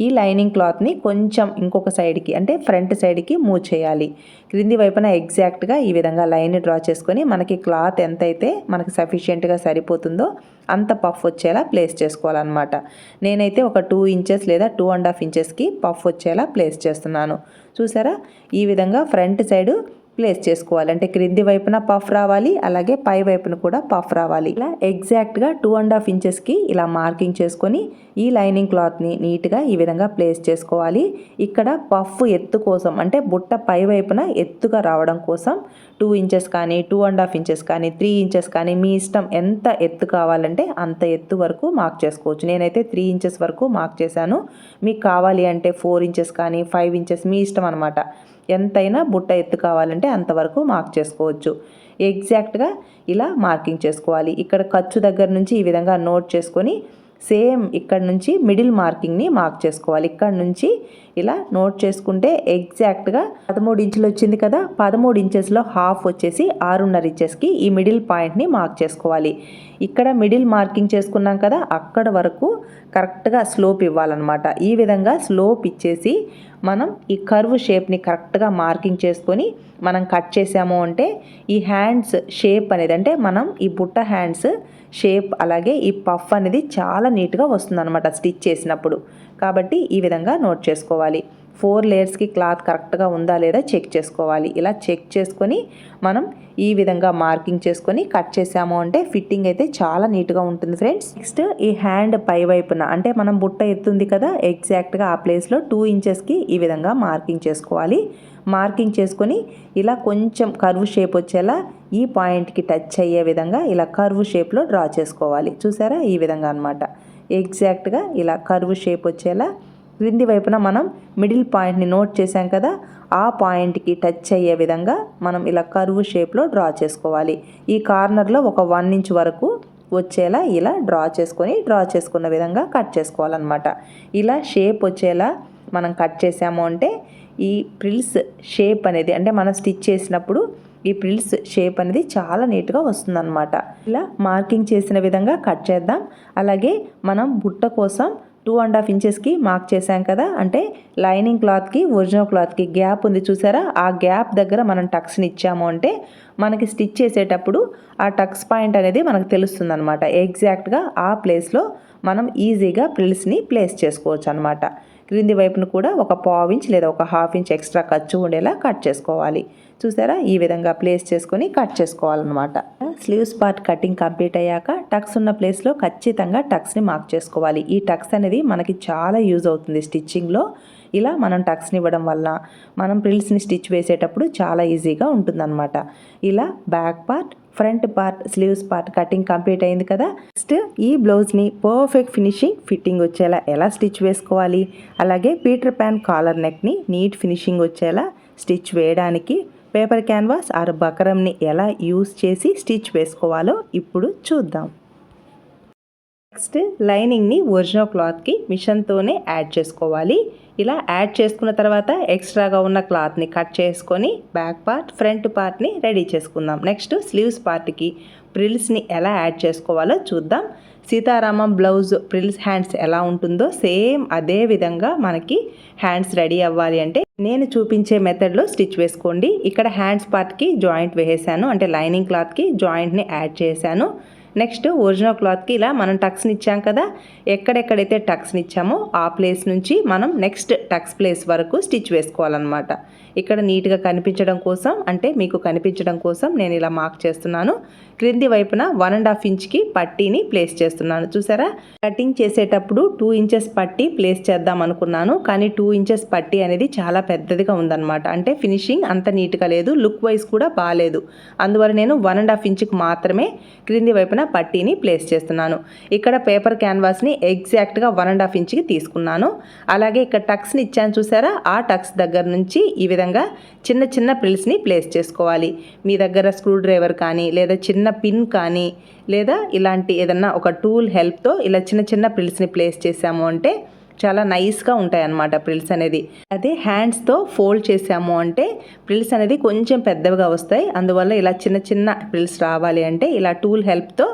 S1: ఈ లైనింగ్ క్లాత్ని కొంచెం ఇంకొక సైడ్కి అంటే ఫ్రంట్ సైడ్కి మూవ్ చేయాలి. క్రింది వైపున ఎగ్జాక్ట్గా ఈ విధంగా లైన్ డ్రా చేసుకొని మనకి క్లాత్ ఎంతైతే మనకి సఫిషియెంట్గా సరిపోతుందో అంత పఫ్ వచ్చేలా ప్లేస్ చేసుకోవాలన్నమాట. నేనైతే ఒక 2 ఇంచెస్ లేదా 2.5 ఇంచెస్కి పఫ్ వచ్చేలా ప్లేస్ చేస్తున్నాను. చూసారా, ఈ విధంగా ఫ్రంట్ సైడు ప్లేస్ చేసుకోవాలి. అంటే క్రింది వైపున పఫ్ రావాలి, అలాగే పై వైపున కూడా పఫ్ రావాలి. ఇలా ఎగ్జాక్ట్గా 2.5 ఇంచెస్కి ఇలా మార్కింగ్ చేసుకొని ఈ లైనింగ్ క్లాత్ని నీట్గా ఈ విధంగా ప్లేస్ చేసుకోవాలి. ఇక్కడ పఫ్ ఎత్తు కోసం అంటే బుట్ట పై వైపున ఎత్తుగా రావడం కోసం 2 ఇంచెస్ కానీ 2.5 ఇంచెస్ కానీ 3 ఇంచెస్ కానీ మీ ఇష్టం, ఎంత ఎత్తు కావాలంటే అంత ఎత్తు వరకు మార్క్ చేసుకోవచ్చు. నేనైతే 3 ఇంచెస్ వరకు మార్క్ చేశాను. మీకు కావాలి అంటే 4 ఇంచెస్ కానీ 5 ఇంచెస్ మీ ఇష్టం అనమాట. ఎంతైనా బుట్ట ఎత్తు కావాలంటే అంతవరకు మార్క్ చేసుకోవచ్చు. ఎగ్జాక్ట్గా ఇలా మార్కింగ్ చేసుకోవాలి. ఇక్కడ ఖర్చు దగ్గర నుంచి ఈ విధంగా నోట్ చేసుకొని సేమ్ ఇక్కడ నుంచి మిడిల్ మార్కింగ్ని మార్క్ చేసుకోవాలి. ఇక్కడ నుంచి ఇలా నోట్ చేసుకుంటే ఎగ్జాక్ట్గా 13 ఇంచులు వచ్చింది కదా, 13 ఇంచెస్లో హాఫ్ వచ్చేసి 6.5 ఇంచెస్కి ఈ మిడిల్ పాయింట్ని మార్క్ చేసుకోవాలి. ఇక్కడ మిడిల్ మార్కింగ్ చేసుకున్నాం కదా, అక్కడ వరకు కరెక్ట్గా స్లోప్ ఇవ్వాలన్నమాట. ఈ విధంగా స్లోప్ ఇచ్చేసి మనం ఈ కర్వ్ షేప్ని కరెక్ట్గా మార్కింగ్ చేసుకొని మనం కట్ చేసాము అంటే ఈ హ్యాండ్స్ షేప్ అనేది అంటే మనం ఈ బుట్ట హ్యాండ్స్ షేప్ అలాగే ఈ పఫ్ అనేది చాలా నీట్గా వస్తుందన్నమాట స్టిచ్ చేసినప్పుడు. కాబట్టి ఈ విధంగా నోట్ చేసుకోవాలి. 4 లేయర్స్కి క్లాత్ కరెక్ట్గా ఉందా లేదా చెక్ చేసుకోవాలి. ఇలా చెక్ చేసుకొని మనం ఈ విధంగా మార్కింగ్ చేసుకొని కట్ చేసాము అంటే ఫిట్టింగ్ అయితే చాలా నీట్గా ఉంటుంది ఫ్రెండ్స్. నెక్స్ట్ ఈ హ్యాండ్ పై వైపున అంటే మనం బుట్ట ఎత్తుంది కదా, ఎగ్జాక్ట్గా ఆ ప్లేస్లో 2 ఇంచెస్కి ఈ విధంగా మార్కింగ్ చేసుకోవాలి. మార్కింగ్ చేసుకొని ఇలా కొంచెం కర్వ్ షేప్ వచ్చేలా ఈ పాయింట్కి టచ్ అయ్యే విధంగా ఇలా కర్వ్ షేప్లో డ్రా చేసుకోవాలి. చూసారా, ఈ విధంగా అనమాట. ఎగ్జాక్ట్గా ఇలా కర్వ్ షేప్ వచ్చేలా క్రింది వైపున మనం మిడిల్ పాయింట్ని నోట్ చేసాం కదా, ఆ పాయింట్కి టచ్ అయ్యే విధంగా మనం ఇలా కర్వ్ షేప్లో డ్రా చేసుకోవాలి. ఈ కార్నర్లో ఒక 1 ఇంచ్ వరకు వచ్చేలా ఇలా డ్రా చేసుకున్న విధంగా కట్ చేసుకోవాలన్నమాట. ఇలా షేప్ వచ్చేలా మనం కట్ చేసాము అంటే ఈ ప్రిల్స్ షేప్ అనేది అంటే మనం స్టిచ్ చేసినప్పుడు ఈ ప్రిల్స్ షేప్ అనేది చాలా నీట్గా వస్తుందన్నమాట. ఇలా మార్కింగ్ చేసిన విధంగా కట్ చేద్దాం. అలాగే మనం బుట్ట కోసం 2.5 ఇంచెస్కి మార్క్ చేసాం కదా, అంటే లైనింగ్ క్లాత్కి ఒరిజినల్ క్లాత్కి గ్యాప్ ఉంది చూసారా, ఆ గ్యాప్ దగ్గర మనం టక్స్ని ఇచ్చాము అంటే మనకి స్టిచ్ చేసేటప్పుడు ఆ టక్స్ పాయింట్ అనేది మనకు తెలుస్తుంది అనమాట. ఎగ్జాక్ట్గా ఆ ప్లేస్లో మనం ఈజీగా ప్రిల్స్ని ప్లేస్ చేసుకోవచ్చు అనమాట. క్రింది వైపును కూడా ఒక పావు ఇంచ్ లేదా ఒక హాఫ్ ఇంచ్ ఎక్స్ట్రా ఖర్చు ఉండేలా కట్ చేసుకోవాలి. చూసారా, ఈ విధంగా ప్లేస్ చేసుకొని కట్ చేసుకోవాలన్నమాట. స్లీవ్స్ పార్ట్ కటింగ్ కంప్లీట్ అయ్యాక టక్స్ ఉన్న ప్లేస్లో ఖచ్చితంగా టక్స్ని మార్క్ చేసుకోవాలి. ఈ టక్స్ అనేది మనకి చాలా యూజ్ అవుతుంది స్టిచ్చింగ్లో. ఇలా మనం టక్స్ని ఇవ్వడం వల్ల మనం ప్రిల్స్ని స్టిచ్ వేసేటప్పుడు చాలా ఈజీగా ఉంటుందన్నమాట. ఇలా back part, front part, sleeves part cutting complete అయింది కదా. నెక్స్ట్ ఈ బ్లౌజ్ని పర్ఫెక్ట్ ఫిట్టింగ్ వచ్చేలా ఎలా స్టిచ్ వేసుకోవాలి, అలాగే పీటర్ ప్యాన్ కాలర్ నెక్ని నీట్ ఫినిషింగ్ వచ్చేలా స్టిచ్ వేయడానికి పేపర్ క్యాన్వాస్ ఆర్ బకరంని ఎలా యూస్ చేసి స్టిచ్ వేసుకోవాలో ఇప్పుడు చూద్దాం. నెక్స్ట్ లైనింగ్ని ఒరిజినల్ క్లాత్కి మిషన్తోనే యాడ్ చేసుకోవాలి. ఇలా యాడ్ చేసుకున్న తర్వాత ఎక్స్ట్రాగా ఉన్న క్లాత్ని కట్ చేసుకొని బ్యాక్ పార్ట్, ఫ్రంట్ పార్ట్ని రెడీ చేసుకుందాం. నెక్స్ట్ స్లీవ్స్ పార్ట్కి ప్రిల్స్ని ఎలా యాడ్ చేసుకోవాలో చూద్దాం. సీతారామం బ్లౌజ్ ప్రిల్స్ హ్యాండ్స్ ఎలా ఉంటుందో సేమ్ అదే విధంగా మనకి హ్యాండ్స్ రెడీ అవ్వాలి అంటే నేను చూపించే మెథడ్లో స్టిచ్ వేసుకోండి. ఇక్కడ హ్యాండ్స్ పార్ట్కి జాయింట్ వేసేసాను, అంటే లైనింగ్ క్లాత్కి జాయింట్ని యాడ్ చేశాను. నెక్స్ట్ ఒరిజినల్ క్లాత్కి ఇలా మనం టక్స్ని ఇచ్చాం కదా, ఎక్కడెక్కడైతే టక్స్ని ఇచ్చామో ఆ ప్లేస్ నుంచి మనం నెక్స్ట్ టక్స్ ప్లేస్ వరకు స్టిచ్ వేసుకోవాలన్నమాట. ఇక్కడ నీట్గా కనిపించడం కోసం, అంటే మీకు కనిపించడం కోసం నేను ఇలా మార్క్ చేస్తున్నాను. క్రింది వైపున 1.5 ఇంచ్కి పట్టీని ప్లేస్ చేస్తున్నాను. చూసారా, కటింగ్ చేసేటప్పుడు 2 ఇంచెస్ పట్టీ ప్లేస్ చేద్దాం అనుకున్నాను, కానీ 2 ఇంచెస్ పట్టీ అనేది చాలా పెద్దదిగా ఉందన్నమాట. అంటే ఫినిషింగ్ అంత నీట్గా లేదు, లుక్ వైజ్ కూడా బాగాలేదు. అందువల్ల నేను 1.5 ఇంచ్కి మాత్రమే క్రింది వైపున పట్టీని ప్లేస్ చేస్తున్నాను. ఇక్కడ పేపర్ క్యాన్వాస్ని ఎగ్జాక్ట్గా 1.5 ఇంచ్కి తీసుకున్నాను. అలాగే ఇక్కడ టక్స్ని ఇచ్చాను చూసారా, ఆ టక్స్ దగ్గర నుంచి ఈ విధంగా చిన్న చిన్న ప్రిల్స్ని ప్లేస్ చేసుకోవాలి. మీ దగ్గర స్క్రూ డ్రైవర్ కానీ లేదా చిన్న పిన్ కానీ లేదా ఇలాంటి ఏదన్నా ఒక టూల్ హెల్ప్తో ఇలా చిన్న చిన్న ప్రిల్స్ని ప్లేస్ చేసాము అంటే చాలా నైస్గా ఉంటాయి అన్నమాట ప్రిల్స్ అనేది. అదే హ్యాండ్స్తో ఫోల్డ్ చేసాము అంటే ప్రిల్స్ అనేది కొంచెం పెద్దవిగా వస్తాయి. అందువల్ల ఇలా చిన్న చిన్న ప్రిల్స్ రావాలి అంటే ఇలా టూల్ హెల్ప్తో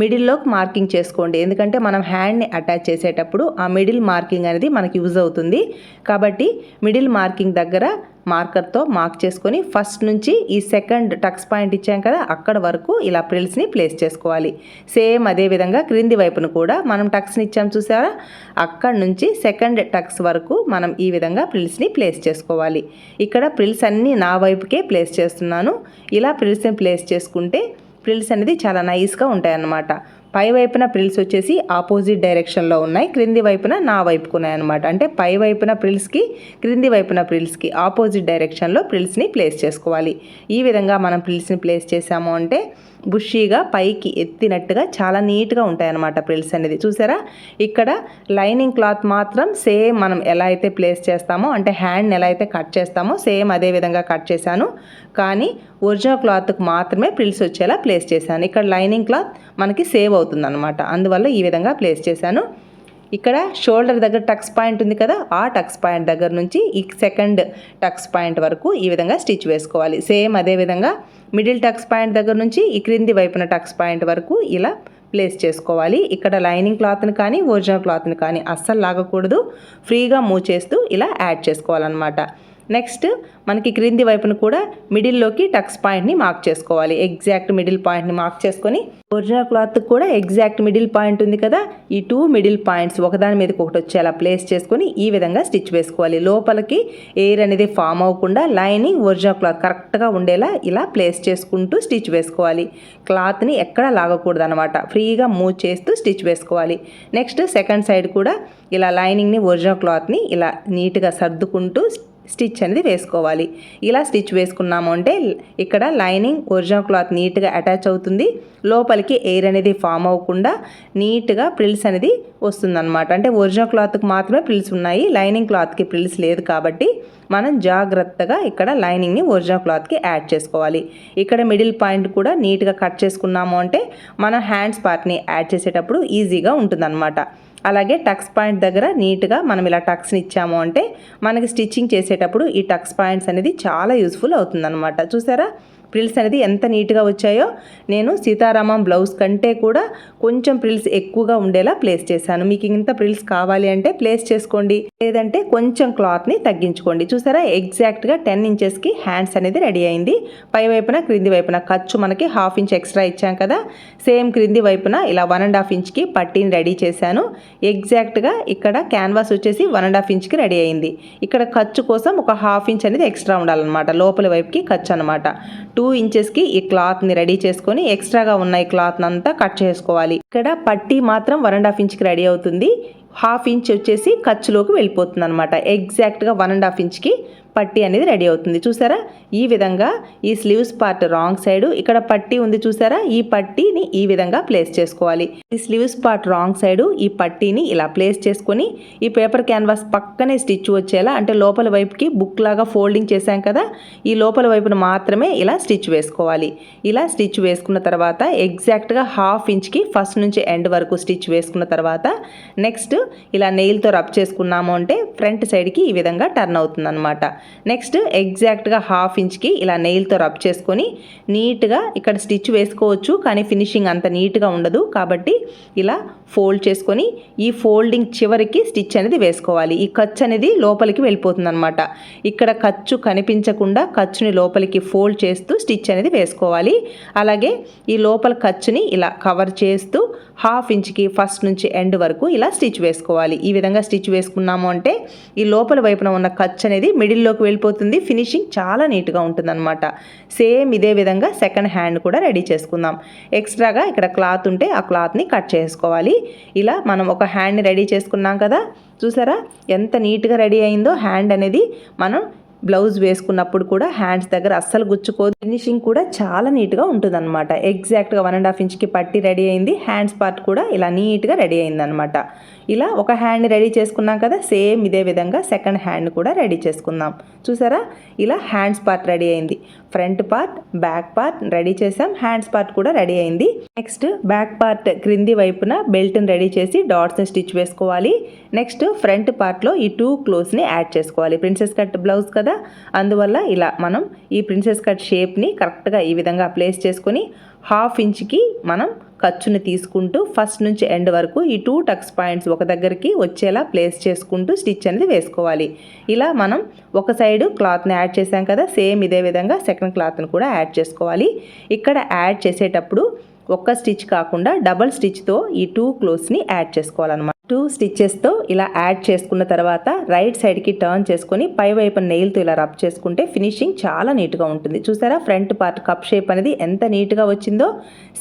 S1: మిడిల్లోకి మార్కింగ్ చేసుకోండి. ఎందుకంటే మనం హ్యాండ్ని అటాచ్ చేసేటప్పుడు ఆ మిడిల్ మార్కింగ్ అనేది మనకి యూజ్ అవుతుంది. కాబట్టి మిడిల్ మార్కింగ్ దగ్గర మార్కర్తో మార్క్ చేసుకొని ఫస్ట్ నుంచి ఈ సెకండ్ టక్స్ పాయింట్ ఇచ్చాం కదా అక్కడ వరకు ఇలా ప్రిల్స్ని ప్లేస్ చేసుకోవాలి. సేమ్ అదే విధంగా క్రింది వైపును కూడా మనం టక్స్ని ఇచ్చాం చూసారా, అక్కడ నుంచి సెకండ్ టక్స్ వరకు మనం ఈ విధంగా ప్రిల్స్ని ప్లేస్ చేసుకోవాలి. ఇక్కడ ప్రిల్స్ అన్నీ నా వైపుకే ప్లేస్ చేస్తున్నాను. ఇలా ప్రిల్స్ని ప్లేస్ చేసుకుంటే ప్రిల్స్ అనేది చాలా నైస్గా ఉంటాయి అన్నమాట. పై వైపున ప్రిల్స్ వచ్చేసి ఆపోజిట్ డైరెక్షన్లో ఉన్నాయి, క్రింది వైపున నా వైపుకు ఉన్నాయి అనమాట. అంటే పై వైపున ప్రిల్స్కి, క్రింది వైపున ప్రిల్స్కి ఆపోజిట్ డైరెక్షన్లో ప్రిల్స్ని ప్లేస్ చేసుకోవాలి. ఈ విధంగా మనం ప్రిల్స్ని ప్లేస్ చేసాము అంటే బుషీగా పైకి ఎత్తినట్టుగా చాలా నీట్గా ఉంటాయన్నమాట ప్రిల్స్ అనేది. చూసారా, ఇక్కడ లైనింగ్ క్లాత్ మాత్రం సేమ్ మనం ఎలా అయితే ప్లేస్ చేస్తామో, అంటే హ్యాండ్ని ఎలా అయితే కట్ చేస్తామో సేమ్ అదే విధంగా కట్ చేశాను. కానీ ఒరిజినల్ క్లాత్కి మాత్రమే ప్రిల్స్ వచ్చేలా ప్లేస్ చేశాను. ఇక్కడ లైనింగ్ క్లాత్ మనకి సేవ్ అవుతుంది అనమాట, అందువల్ల ఈ విధంగా ప్లేస్ చేశాను. ఇక్కడ షోల్డర్ దగ్గర టక్స్ పాయింట్ ఉంది కదా, ఆ టక్స్ పాయింట్ దగ్గర నుంచి ఈ సెకండ్ టక్స్ పాయింట్ వరకు ఈ విధంగా స్టిచ్ వేసుకోవాలి. సేమ్ అదే విధంగా మిడిల్ టక్స్ పాయింట్ దగ్గర నుంచి ఈ క్రింది వైపున టక్స్ పాయింట్ వరకు ఇలా ప్లేస్ చేసుకోవాలి. ఇక్కడ లైనింగ్ క్లాత్ని కానీ ఒరిజినల్ క్లాత్ని కానీ అస్సలు లాగకూడదు, ఫ్రీగా మూవ్ చేస్తూ ఇలా యాడ్ చేసుకోవాలన్నమాట. నెక్స్ట్ మనకి క్రింది వైపును కూడా మిడిల్లోకి టక్స్ పాయింట్ని మార్క్ చేసుకోవాలి. ఎగ్జాక్ట్ మిడిల్ పాయింట్ని మార్క్ చేసుకొని ఒరిజినల్ క్లాత్ కూడా ఎగ్జాక్ట్ మిడిల్ పాయింట్ ఉంది కదా, ఈ 2 మిడిల్ పాయింట్స్ ఒకదాని మీదకి ఒకటి వచ్చేలా ప్లేస్ చేసుకొని ఈ విధంగా స్టిచ్ వేసుకోవాలి. లోపలికి ఎయిర్ అనేది ఫామ్ అవ్వకుండా లైనింగ్ ఒరిజినల్ క్లాత్ కరెక్ట్గా ఉండేలా ఇలా ప్లేస్ చేసుకుంటూ స్టిచ్ వేసుకోవాలి. క్లాత్ని ఎక్కడా లాగకూడదు అనమాట, ఫ్రీగా మూవ్ చేస్తూ స్టిచ్ వేసుకోవాలి. నెక్స్ట్ సెకండ్ సైడ్ కూడా ఇలా లైనింగ్ని ఒరిజినల్ క్లాత్ని ఇలా నీట్గా సర్దుకుంటూ స్టిచ్ అనేది వేసుకోవాలి. ఇలా స్టిచ్ వేసుకున్నాము అంటే ఇక్కడ లైనింగ్ ఒరిజినల్ క్లాత్ నీట్గా అటాచ్ అవుతుంది, లోపలికి ఎయిర్ అనేది ఫామ్ అవ్వకుండా నీట్గా ప్రిల్స్ అనేది వస్తుందన్నమాట. అంటే ఒరిజినల్ క్లాత్కి మాత్రమే ప్రిల్స్ ఉన్నాయి, లైనింగ్ క్లాత్కి ప్రిల్స్ లేదు. కాబట్టి మనం జాగ్రత్తగా ఇక్కడ లైనింగ్ని ఒరిజినల్ క్లాత్కి యాడ్ చేసుకోవాలి. ఇక్కడ మిడిల్ పాయింట్ కూడా నీట్గా కట్ చేసుకున్నాము అంటే మన హ్యాండ్స్ పార్ట్ని యాడ్ చేసేటప్పుడు ఈజీగా ఉంటుందన్నమాట. అలాగే టక్స్ పాయింట్ దగ్గర నీట్గా మనం ఇలా టక్స్ని ఇచ్చాము అంటే మనకి స్టిచ్చింగ్ చేసేటప్పుడు ఈ టక్స్ పాయింట్స్ అనేది చాలా యూస్ఫుల్ అవుతుందన్నమాట. చూసారా ప్రిల్స్ అనేది ఎంత నీట్గా వచ్చాయో. నేను సీతారామం బ్లౌజ్ కంటే కూడా కొంచెం ప్రిల్స్ ఎక్కువగా ఉండేలా ప్లేస్ చేశాను. మీకు ఇంత ప్రిల్స్ కావాలి అంటే ప్లేస్ చేసుకోండి, లేదంటే కొంచెం క్లాత్ని తగ్గించుకోండి. చూసారా ఎగ్జాక్ట్గా 10 ఇంచెస్కి హ్యాండ్స్ అనేది రెడీ అయింది. పై వైపున క్రింది వైపున ఖర్చు మనకి 1/2 ఇంచ్ ఎక్స్ట్రా ఇచ్చాం కదా, సేమ్ క్రింది వైపున ఇలా 1.5 ఇంచ్కి పట్టీని రెడీ చేశాను. ఎగ్జాక్ట్గా ఇక్కడ క్యాన్వాస్ వచ్చేసి 1.5 ఇంచ్కి రెడీ అయింది. ఇక్కడ ఖర్చు కోసం ఒక 1/2 ఇంచ్ అనేది ఎక్స్ట్రా ఉండాలన్నమాట, లోపల వైపుకి ఖర్చు అనమాట. 2 ఇంచెస్కి ఈ క్లాత్ని రెడీ చేసుకొని ఎక్స్ట్రాగా ఉన్న ఈ క్లాత్ అంతా కట్ చేసుకోవాలి. ఇక్కడ పట్టీ మాత్రం 1.5 ఇంచ్కి రెడీ అవుతుంది. 1/2 ఇంచ్ వచ్చేసి ఖర్చులోకి వెళ్ళిపోతుంది అనమాట. ఎగ్జాక్ట్గా 1.5 ఇంచ్కి పట్టీ అనేది రెడీ అవుతుంది. చూసారా ఈ విధంగా ఈ స్లీవ్స్ పార్ట్ రాంగ్ సైడ్ ఇక్కడ పట్టీ ఉంది చూసారా, ఈ పట్టీని ఈ విధంగా ప్లేస్ చేసుకోవాలి. ఈ స్లీవ్స్ పార్ట్ రాంగ్ సైడ్ ఈ పట్టీని ఇలా ప్లేస్ చేసుకొని ఈ పేపర్ క్యాన్వాస్ పక్కనే స్టిచ్ వచ్చేలా, అంటే లోపల వైపుకి బుక్ లాగా ఫోల్డింగ్ చేశాం కదా, ఈ లోపల వైపున మాత్రమే ఇలా స్టిచ్ వేసుకోవాలి. ఇలా స్టిచ్ వేసుకున్న తర్వాత ఎగ్జాక్ట్గా 1/2 ఇంచ్కి ఫస్ట్ నుంచి ఎండ్ వరకు స్టిచ్ వేసుకున్న తర్వాత నెక్స్ట్ ఇలా నెయిల్తో రబ్ చేసుకున్నాము అంటే ఫ్రంట్ సైడ్కి ఈ విధంగా టర్న్ అవుతుంది అనమాట. నెక్స్ట్ ఎగ్జాక్ట్గా 1/2 ఇంచ్కి ఇలా నెయిల్తో రబ్ చేసుకొని నీట్గా ఇక్కడ స్టిచ్ వేసుకోవచ్చు, కానీ ఫినిషింగ్ అంత నీట్గా ఉండదు కాబట్టి ఇలా ఫోల్డ్ చేసుకొని ఈ ఫోల్డింగ్ చివరికి స్టిచ్ అనేది వేసుకోవాలి. ఈ ఖర్చు అనేది లోపలికి వెళ్ళిపోతుంది అనమాట. ఇక్కడ ఖర్చు కనిపించకుండా ఖర్చుని లోపలికి ఫోల్డ్ చేస్తూ స్టిచ్ అనేది వేసుకోవాలి. అలాగే ఈ లోపల ఖర్చుని ఇలా కవర్ చేస్తూ 1/2 ఇంచ్కి ఫస్ట్ నుంచి ఎండ్ వరకు ఇలా స్టిచ్ వేసుకోవాలి. ఈ విధంగా స్టిచ్ వేసుకున్నాము అంటే ఈ లోపల వైపున ఉన్న ఖర్చు అనేది మిడిల్లోకి వెళ్ళిపోతుంది, ఫినిషింగ్ చాలా నీట్గా ఉంటుందన్నమాట. సేమ్ ఇదే విధంగా సెకండ్ హ్యాండ్ కూడా రెడీ చేసుకుందాం. ఎక్స్ట్రాగా ఇక్కడ క్లాత్ ఉంటే ఆ క్లాత్ని కట్ చేసుకోవాలి. ఇలా మనం ఒక హ్యాండ్ని రెడీ చేసుకున్నాం కదా, చూసారా ఎంత నీట్గా రెడీ అయిందో. హ్యాండ్ అనేది మనం బ్లౌజ్ వేసుకున్నప్పుడు కూడా హ్యాండ్స్ దగ్గర అస్సలు గుచ్చుకోదు, ఫినిషింగ్ కూడా చాలా నీట్గా ఉంటుంది అనమాట. ఎగ్జాక్ట్గా 1.5 ఇంచ్కి పట్టి రెడీ అయింది. హ్యాండ్స్ పార్ట్ కూడా ఇలా నీట్గా రెడీ అయింది అనమాట. ఇలా ఒక హ్యాండ్ని రెడీ చేసుకున్నాం కదా, సేమ్ ఇదే విధంగా సెకండ్ హ్యాండ్ కూడా రెడీ చేసుకుందాం. చూసారా ఇలా హ్యాండ్స్ పార్ట్ రెడీ అయింది. Front part back part ready చేసాం, హ్యాండ్స్ పార్ట్ కూడా రెడీ అయింది. నెక్స్ట్ బ్యాక్ పార్ట్ క్రింది వైపున బెల్ట్ని రెడీ చేసి డాట్స్ని స్టిచ్ వేసుకోవాలి. నెక్స్ట్ ఫ్రంట్ పార్ట్లో ఈ 2 క్లోజ్ని యాడ్ చేసుకోవాలి. ప్రిన్సెస్ కట్ బ్లౌజ్ కదా, అందువల్ల ఇలా మనం ఈ ప్రిన్సెస్ కట్ షేప్ని కరెక్ట్గా ఈ విధంగా ప్లేస్ చేసుకొని 1/2 ఇంచ్కి మనం ఖర్చుని తీసుకుంటూ ఫస్ట్ నుంచి ఎండ్ వరకు ఈ 2 టక్స్ పాయింట్స్ ఒక దగ్గరికి వచ్చేలా ప్లేస్ చేసుకుంటూ స్టిచ్ అనేది వేసుకోవాలి. ఇలా మనం ఒక సైడు క్లాత్ని యాడ్ చేసాం కదా, సేమ్ ఇదే విధంగా సెకండ్ క్లాత్ని కూడా యాడ్ చేసుకోవాలి. ఇక్కడ యాడ్ చేసేటప్పుడు ఒక్క స్టిచ్ కాకుండా డబల్ స్టిచ్తో ఈ 2 క్లోజ్ని యాడ్ చేసుకోవాలన్నమాట. 2 స్టిచ్చెస్తో ఇలా యాడ్ చేసుకున్న తర్వాత రైట్ సైడ్కి టర్న్ చేసుకొని పై వైపు నెయిల్తో ఇలా రబ్ చేసుకుంటే ఫినిషింగ్ చాలా నీట్గా ఉంటుంది. చూసారా ఫ్రంట్ పార్ట్ కప్ షేప్ అనేది ఎంత నీట్గా వచ్చిందో.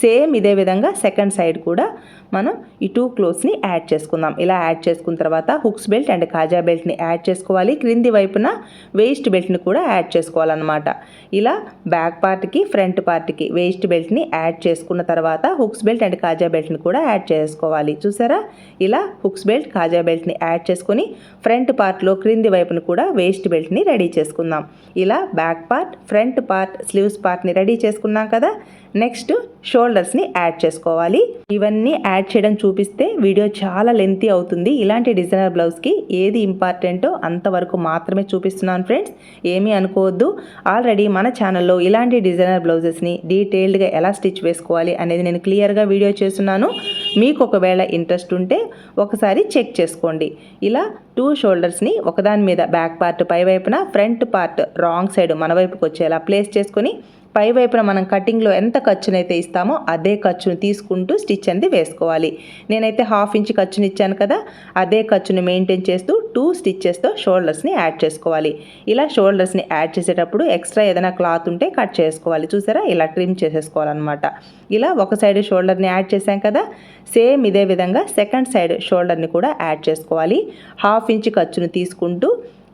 S1: సేమ్ ఇదే విధంగా సెకండ్ సైడ్ కూడా మనం ఈ 2 క్లోజ్ని యాడ్ చేసుకుందాం. ఇలా యాడ్ చేసుకున్న తర్వాత హుక్స్ బెల్ట్ అండ్ కాజా బెల్ట్ని యాడ్ చేసుకోవాలి. క్రింది వైపున వేస్ట్ బెల్ట్ని కూడా యాడ్ చేసుకోవాలన్నమాట. ఇలా బ్యాక్ పార్ట్కి ఫ్రంట్ పార్ట్కి వేస్ట్ బెల్ట్ని యాడ్ చేసుకున్న తర్వాత హుక్స్ బెల్ట్ అండ్ కాజా బెల్ట్ని కూడా యాడ్ చేసుకోవాలి. చూసారా ఇలా హుక్స్ బెల్ట్ కాజా బెల్ట్ని యాడ్ చేసుకొని ఫ్రంట్ పార్ట్లో క్రింది వైపున కూడా వేస్ట్ బెల్ట్ని రెడీ చేసుకుందాం. ఇలా back part front part sleeves పార్ట్ని రెడీ చేసుకున్నాం కదా, నెక్స్ట్ షోల్డర్స్ని యాడ్ చేసుకోవాలి. ఇవన్నీ యాడ్ చేయడం చూపిస్తే వీడియో చాలా లెంతీ అవుతుంది. ఇలాంటి డిజైనర్ బ్లౌజ్కి ఏది ఇంపార్టెంటో అంతవరకు మాత్రమే చూపిస్తున్నాను ఫ్రెండ్స్, ఏమీ అనుకోవద్దు. ఆల్రెడీ మన ఛానల్లో ఇలాంటి డిజైనర్ బ్లౌజెస్ని డీటెయిల్డ్గా ఎలా స్టిచ్ వేసుకోవాలి అనేది నేను క్లియర్గా వీడియో చేస్తున్నాను. మీకు ఒకవేళ ఇంట్రెస్ట్ ఉంటే ఒకసారి చెక్ చేసుకోండి. ఇలా 2 షోల్డర్స్ని ఒకదాని మీద బ్యాక్ పార్ట్ పై వైపున ఫ్రంట్ పార్ట్ రాంగ్ సైడ్ మన వైపుకి వచ్చేలా ప్లేస్ చేసుకొని పై వైపున మనం కటింగ్లో ఎంత ఖర్చునైతే ఇస్తామో అదే ఖర్చును తీసుకుంటూ స్టిచ్ అనేది వేసుకోవాలి. నేనైతే 1/2 ఇంచ్ ఖర్చుని ఇచ్చాను కదా, అదే ఖర్చుని మెయింటైన్ చేస్తూ 2 స్టిచ్చెస్తో షోల్డర్స్ని యాడ్ చేసుకోవాలి. ఇలా షోల్డర్స్ని యాడ్ చేసేటప్పుడు ఎక్స్ట్రా ఏదైనా క్లాత్ ఉంటే కట్ చేసుకోవాలి. చూసారా ఇలా ట్రిమ్ చేసేసుకోవాలన్నమాట. ఇలా ఒక సైడ్ షోల్డర్ని యాడ్ చేసాం కదా, సేమ్ ఇదే విధంగా సెకండ్ సైడ్ షోల్డర్ని కూడా యాడ్ చేసుకోవాలి. 1/2 ఇంచ్ ఖర్చును తీసుకుంటూ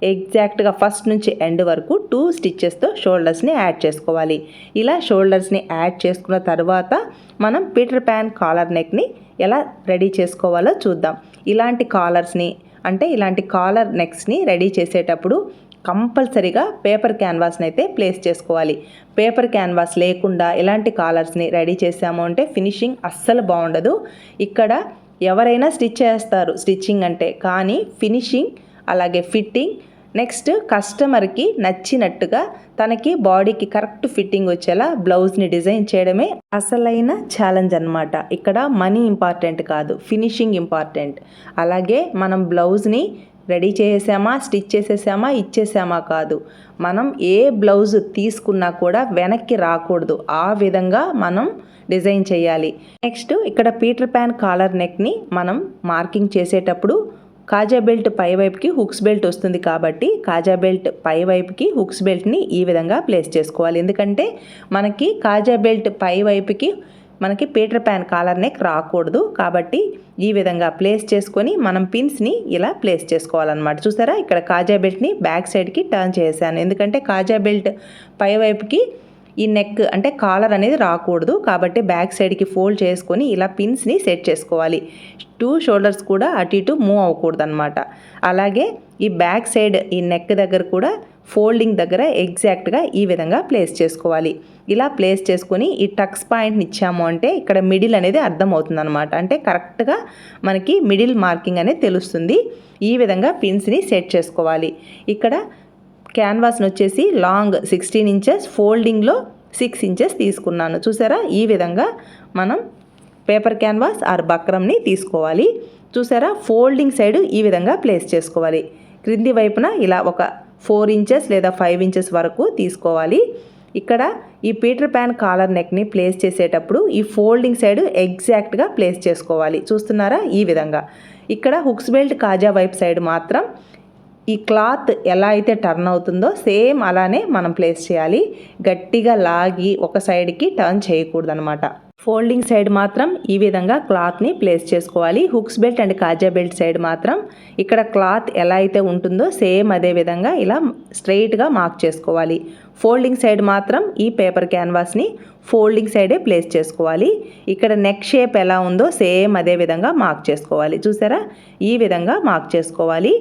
S1: ఎగ్జాక్ట్గా ఫస్ట్ నుంచి ఎండ్ వరకు 2 స్టిచ్చెస్తో షోల్డర్స్ని యాడ్ చేసుకోవాలి. ఇలా షోల్డర్స్ని యాడ్ చేసుకున్న తర్వాత మనం పీటర్ ప్యాన్ కాలర్ నెక్ని ఎలా రెడీ చేసుకోవాలో చూద్దాం. ఇలాంటి కాలర్స్ని అంటే ఇలాంటి కాలర్ నెక్స్ని రెడీ చేసేటప్పుడు కంపల్సరీగా పేపర్ క్యాన్వాస్ని అయితే ప్లేస్ చేసుకోవాలి. పేపర్ క్యాన్వాస్ లేకుండా ఇలాంటి కాలర్స్ని రెడీ చేసాము అంటే ఫినిషింగ్ అస్సలు బాగుండదు. ఇక్కడ ఎవరైనా స్టిచ్ చేస్తారు స్టిచ్చింగ్ అంటే, కానీ ఫినిషింగ్ అలాగే ఫిట్టింగ్ నెక్స్ట్ కస్టమర్కి నచ్చినట్టుగా తనకి బాడీకి కరెక్ట్ ఫిట్టింగ్ వచ్చేలా బ్లౌజ్ని డిజైన్ చేయడమే అసలైన ఛాలెంజ్ అన్నమాట. ఇక్కడ మనీ ఇంపార్టెంట్ కాదు, ఫినిషింగ్ ఇంపార్టెంట్. అలాగే మనం బ్లౌజ్ని రెడీ చేసేసామా, స్టిచ్ చేసేసామా, ఇచ్చేసామా కాదు. మనం ఏ బ్లౌజ్ తీసుకున్నా కూడా వెనక్కి రాకూడదు, ఆ విధంగా మనం డిజైన్ చేయాలి. నెక్స్ట్ ఇక్కడ పీటర్ ప్యాన్ కాలర్ నెక్ని మనం మార్కింగ్ చేసేటప్పుడు కాజా బెల్ట్ పై వైపుకి హుక్స్ బెల్ట్ వస్తుంది కాబట్టి కాజా బెల్ట్ పై వైపుకి హుక్స్ బెల్ట్ని ఈ విధంగా ప్లేస్ చేసుకోవాలి. ఎందుకంటే మనకి కాజా బెల్ట్ పై వైపుకి మనకి పీటర్ ప్యాన్ కాలర్ నెక్ రాకూడదు కాబట్టి ఈ విధంగా ప్లేస్ చేసుకొని మనం పిన్స్ని ఇలా ప్లేస్ చేసుకోవాలన్నమాట. చూసారా, ఇక్కడ కాజా బెల్ట్ని బ్యాక్ సైడ్కి టర్న్ చేశాను. ఎందుకంటే కాజా బెల్ట్ పై వైపుకి ఈ నెక్ అంటే కాలర్ అనేది రాకూడదు కాబట్టి బ్యాక్ సైడ్కి ఫోల్డ్ చేసుకొని ఇలా పిన్స్ని సెట్ చేసుకోవాలి. 2 షోల్డర్స్ కూడా అటు ఇటు మూవ్ అవ్వకూడదు అనమాట. అలాగే ఈ బ్యాక్ సైడ్ ఈ నెక్ దగ్గర కూడా ఫోల్డింగ్ దగ్గర ఎగ్జాక్ట్గా ఈ విధంగా ప్లేస్ చేసుకోవాలి. ఇలా ప్లేస్ చేసుకొని ఈ టక్స్ పాయింట్ని ఇచ్చాము అంటే ఇక్కడ మిడిల్ అనేది అర్థమవుతుంది అనమాట. అంటే కరెక్ట్గా మనకి మిడిల్ మార్కింగ్ అనేది తెలుస్తుంది. ఈ విధంగా పిన్స్ని సెట్ చేసుకోవాలి. ఇక్కడ క్యాన్వాస్ని వచ్చేసి లాంగ్ 16 ఇంచెస్, ఫోల్డింగ్లో 6 ఇంచెస్ తీసుకున్నాను. చూసారా, ఈ విధంగా మనం పేపర్ క్యాన్వాస్ ఆర్ బక్రంని తీసుకోవాలి. చూసారా, ఫోల్డింగ్ సైడ్ ఈ విధంగా ప్లేస్ చేసుకోవాలి. క్రింది వైపున ఇలా ఒక 4 ఇంచెస్ లేదా 5 ఇంచెస్ వరకు తీసుకోవాలి. ఇక్కడ ఈ పీటర్ ప్యాన్ కాలర్ నెక్ని ప్లేస్ చేసేటప్పుడు ఈ ఫోల్డింగ్ సైడ్ ఎగ్జాక్ట్గా ప్లేస్ చేసుకోవాలి. చూస్తున్నారా, ఈ విధంగా. ఇక్కడ హుక్స్ బెల్ట్ కాజా వైపు సైడ్ మాత్రం ఈ క్లాత్ ఎలా అయితే టర్న్ అవుతుందో సేమ్ అలానే మనం ప్లేస్ చేయాలి. గట్టిగా లాగి ఒక సైడ్కి టర్న్ చేయకూడదు అనమాట. ఫోల్డింగ్ సైడ్ మాత్రం ఈ విధంగా క్లాత్ని ప్లేస్ చేసుకోవాలి. హుక్స్ బెల్ట్ అండ్ కాజా బెల్ట్ సైడ్ మాత్రం ఇక్కడ క్లాత్ ఎలా అయితే ఉంటుందో సేమ్ అదే విధంగా ఇలా స్ట్రైట్గా మార్క్ చేసుకోవాలి. ఫోల్డింగ్ సైడ్ మాత్రం ఈ పేపర్ క్యాన్వాస్ని ఫోల్డింగ్ సైడే ప్లేస్ చేసుకోవాలి. ఇక్కడ నెక్ షేప్ ఎలా ఉందో సేమ్ అదే విధంగా మార్క్ చేసుకోవాలి. చూసారా, ఈ విధంగా మార్క్ చేసుకోవాలి.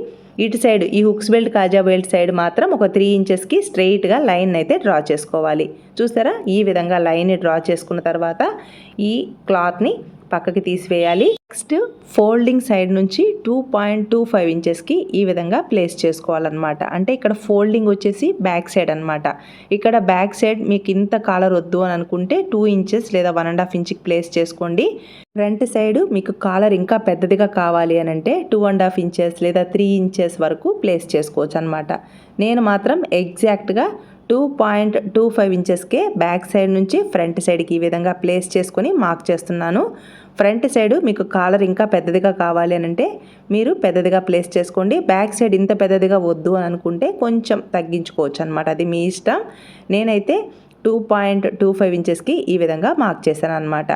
S1: ఇటు సైడ్ ఈ హుక్స్ బెల్ట్ కాజా బెల్ట్ సైడ్ మాత్రం ఒక 3 ఇంచెస్కి స్ట్రెయిట్గా లైన్ అయితే డ్రా చేసుకోవాలి. చూసారా, ఈ విధంగా లైన్ని డ్రా చేసుకున్న తర్వాత ఈ క్లాత్ని పక్కకి తీసివేయాలి. నెక్స్ట్ ఫోల్డింగ్ సైడ్ నుంచి 2.25 ఇంచెస్కి ఈ విధంగా ప్లేస్ చేసుకోవాలన్నమాట. అంటే ఇక్కడ ఫోల్డింగ్ వచ్చేసి బ్యాక్ సైడ్ అనమాట. ఇక్కడ బ్యాక్ సైడ్ మీకు ఇంత కాలర్ వద్దు అని అనుకుంటే 2 ఇంచెస్ లేదా 1.5 ఇంచ్కి ప్లేస్ చేసుకోండి. ఫ్రంట్ సైడ్ మీకు కాలర్ ఇంకా పెద్దదిగా కావాలి అని అంటే 2.5 ఇంచెస్ లేదా 3 ఇంచెస్ వరకు ప్లేస్ చేసుకోవచ్చు అనమాట. నేను మాత్రం ఎగ్జాక్ట్గా 2.25 ఇంచెస్కే బ్యాక్ సైడ్ నుంచి ఫ్రంట్ సైడ్కి ఈ విధంగా ప్లేస్ చేసుకొని మార్క్ చేస్తున్నాను. ఫ్రంట్ సైడ్ మీకు కాలర్ ఇంకా పెద్దదిగా కావాలి అని అంటే మీరు పెద్దదిగా ప్లేస్ చేసుకోండి. బ్యాక్ సైడ్ ఇంత పెద్దదిగా వద్దు అని అనుకుంటే కొంచెం తగ్గించుకోవచ్చు అనమాట, అది మీ ఇష్టం. నేనైతే 2.25 ఇంచెస్కి ఈ విధంగా మార్క్ చేశాను అనమాట.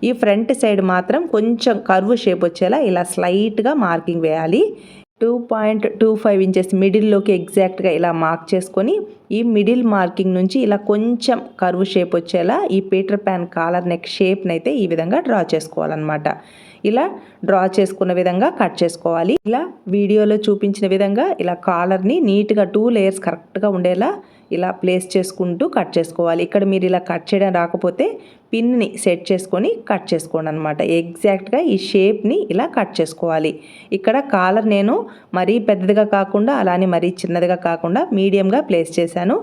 S1: ఈ ఫ్రంట్ సైడ్ మాత్రం కొంచెం కర్వ్ షేప్ వచ్చేలా ఇలా స్లైట్గా మార్కింగ్ వేయాలి. 2.25 ఇంచెస్ మిడిల్లోకి ఎగ్జాక్ట్గా ఇలా మార్క్ చేసుకొని ఈ మిడిల్ మార్కింగ్ నుంచి ఇలా కొంచెం కర్వ్ షేప్ వచ్చేలా ఈ పీటర్ ప్యాన్ కాలర్ నెక్ షేప్ని అయితే ఈ విధంగా డ్రా చేసుకోవాలన్నమాట. ఇలా డ్రా చేసుకున్న విధంగా కట్ చేసుకోవాలి. ఇలా వీడియోలో చూపించిన విధంగా ఇలా కాలర్ని నీట్గా 2 లేయర్స్ కరెక్ట్గా ఉండేలా ఇలా ప్లేస్ చేసుకుంటూ కట్ చేసుకోవాలి. ఇక్కడ మీరు ఇలా కట్ చేయడం రాకపోతే పిన్ని సెట్ చేసుకొని కట్ చేసుకోండి అనమాట. ఎగ్జాక్ట్గా ఈ షేప్ని ఇలా కట్ చేసుకోవాలి. ఇక్కడ కాలర్ నేను మరీ పెద్దదిగా కాకుండా అలానే మరీ చిన్నదిగా కాకుండా మీడియంగా ప్లేస్ చేశాను.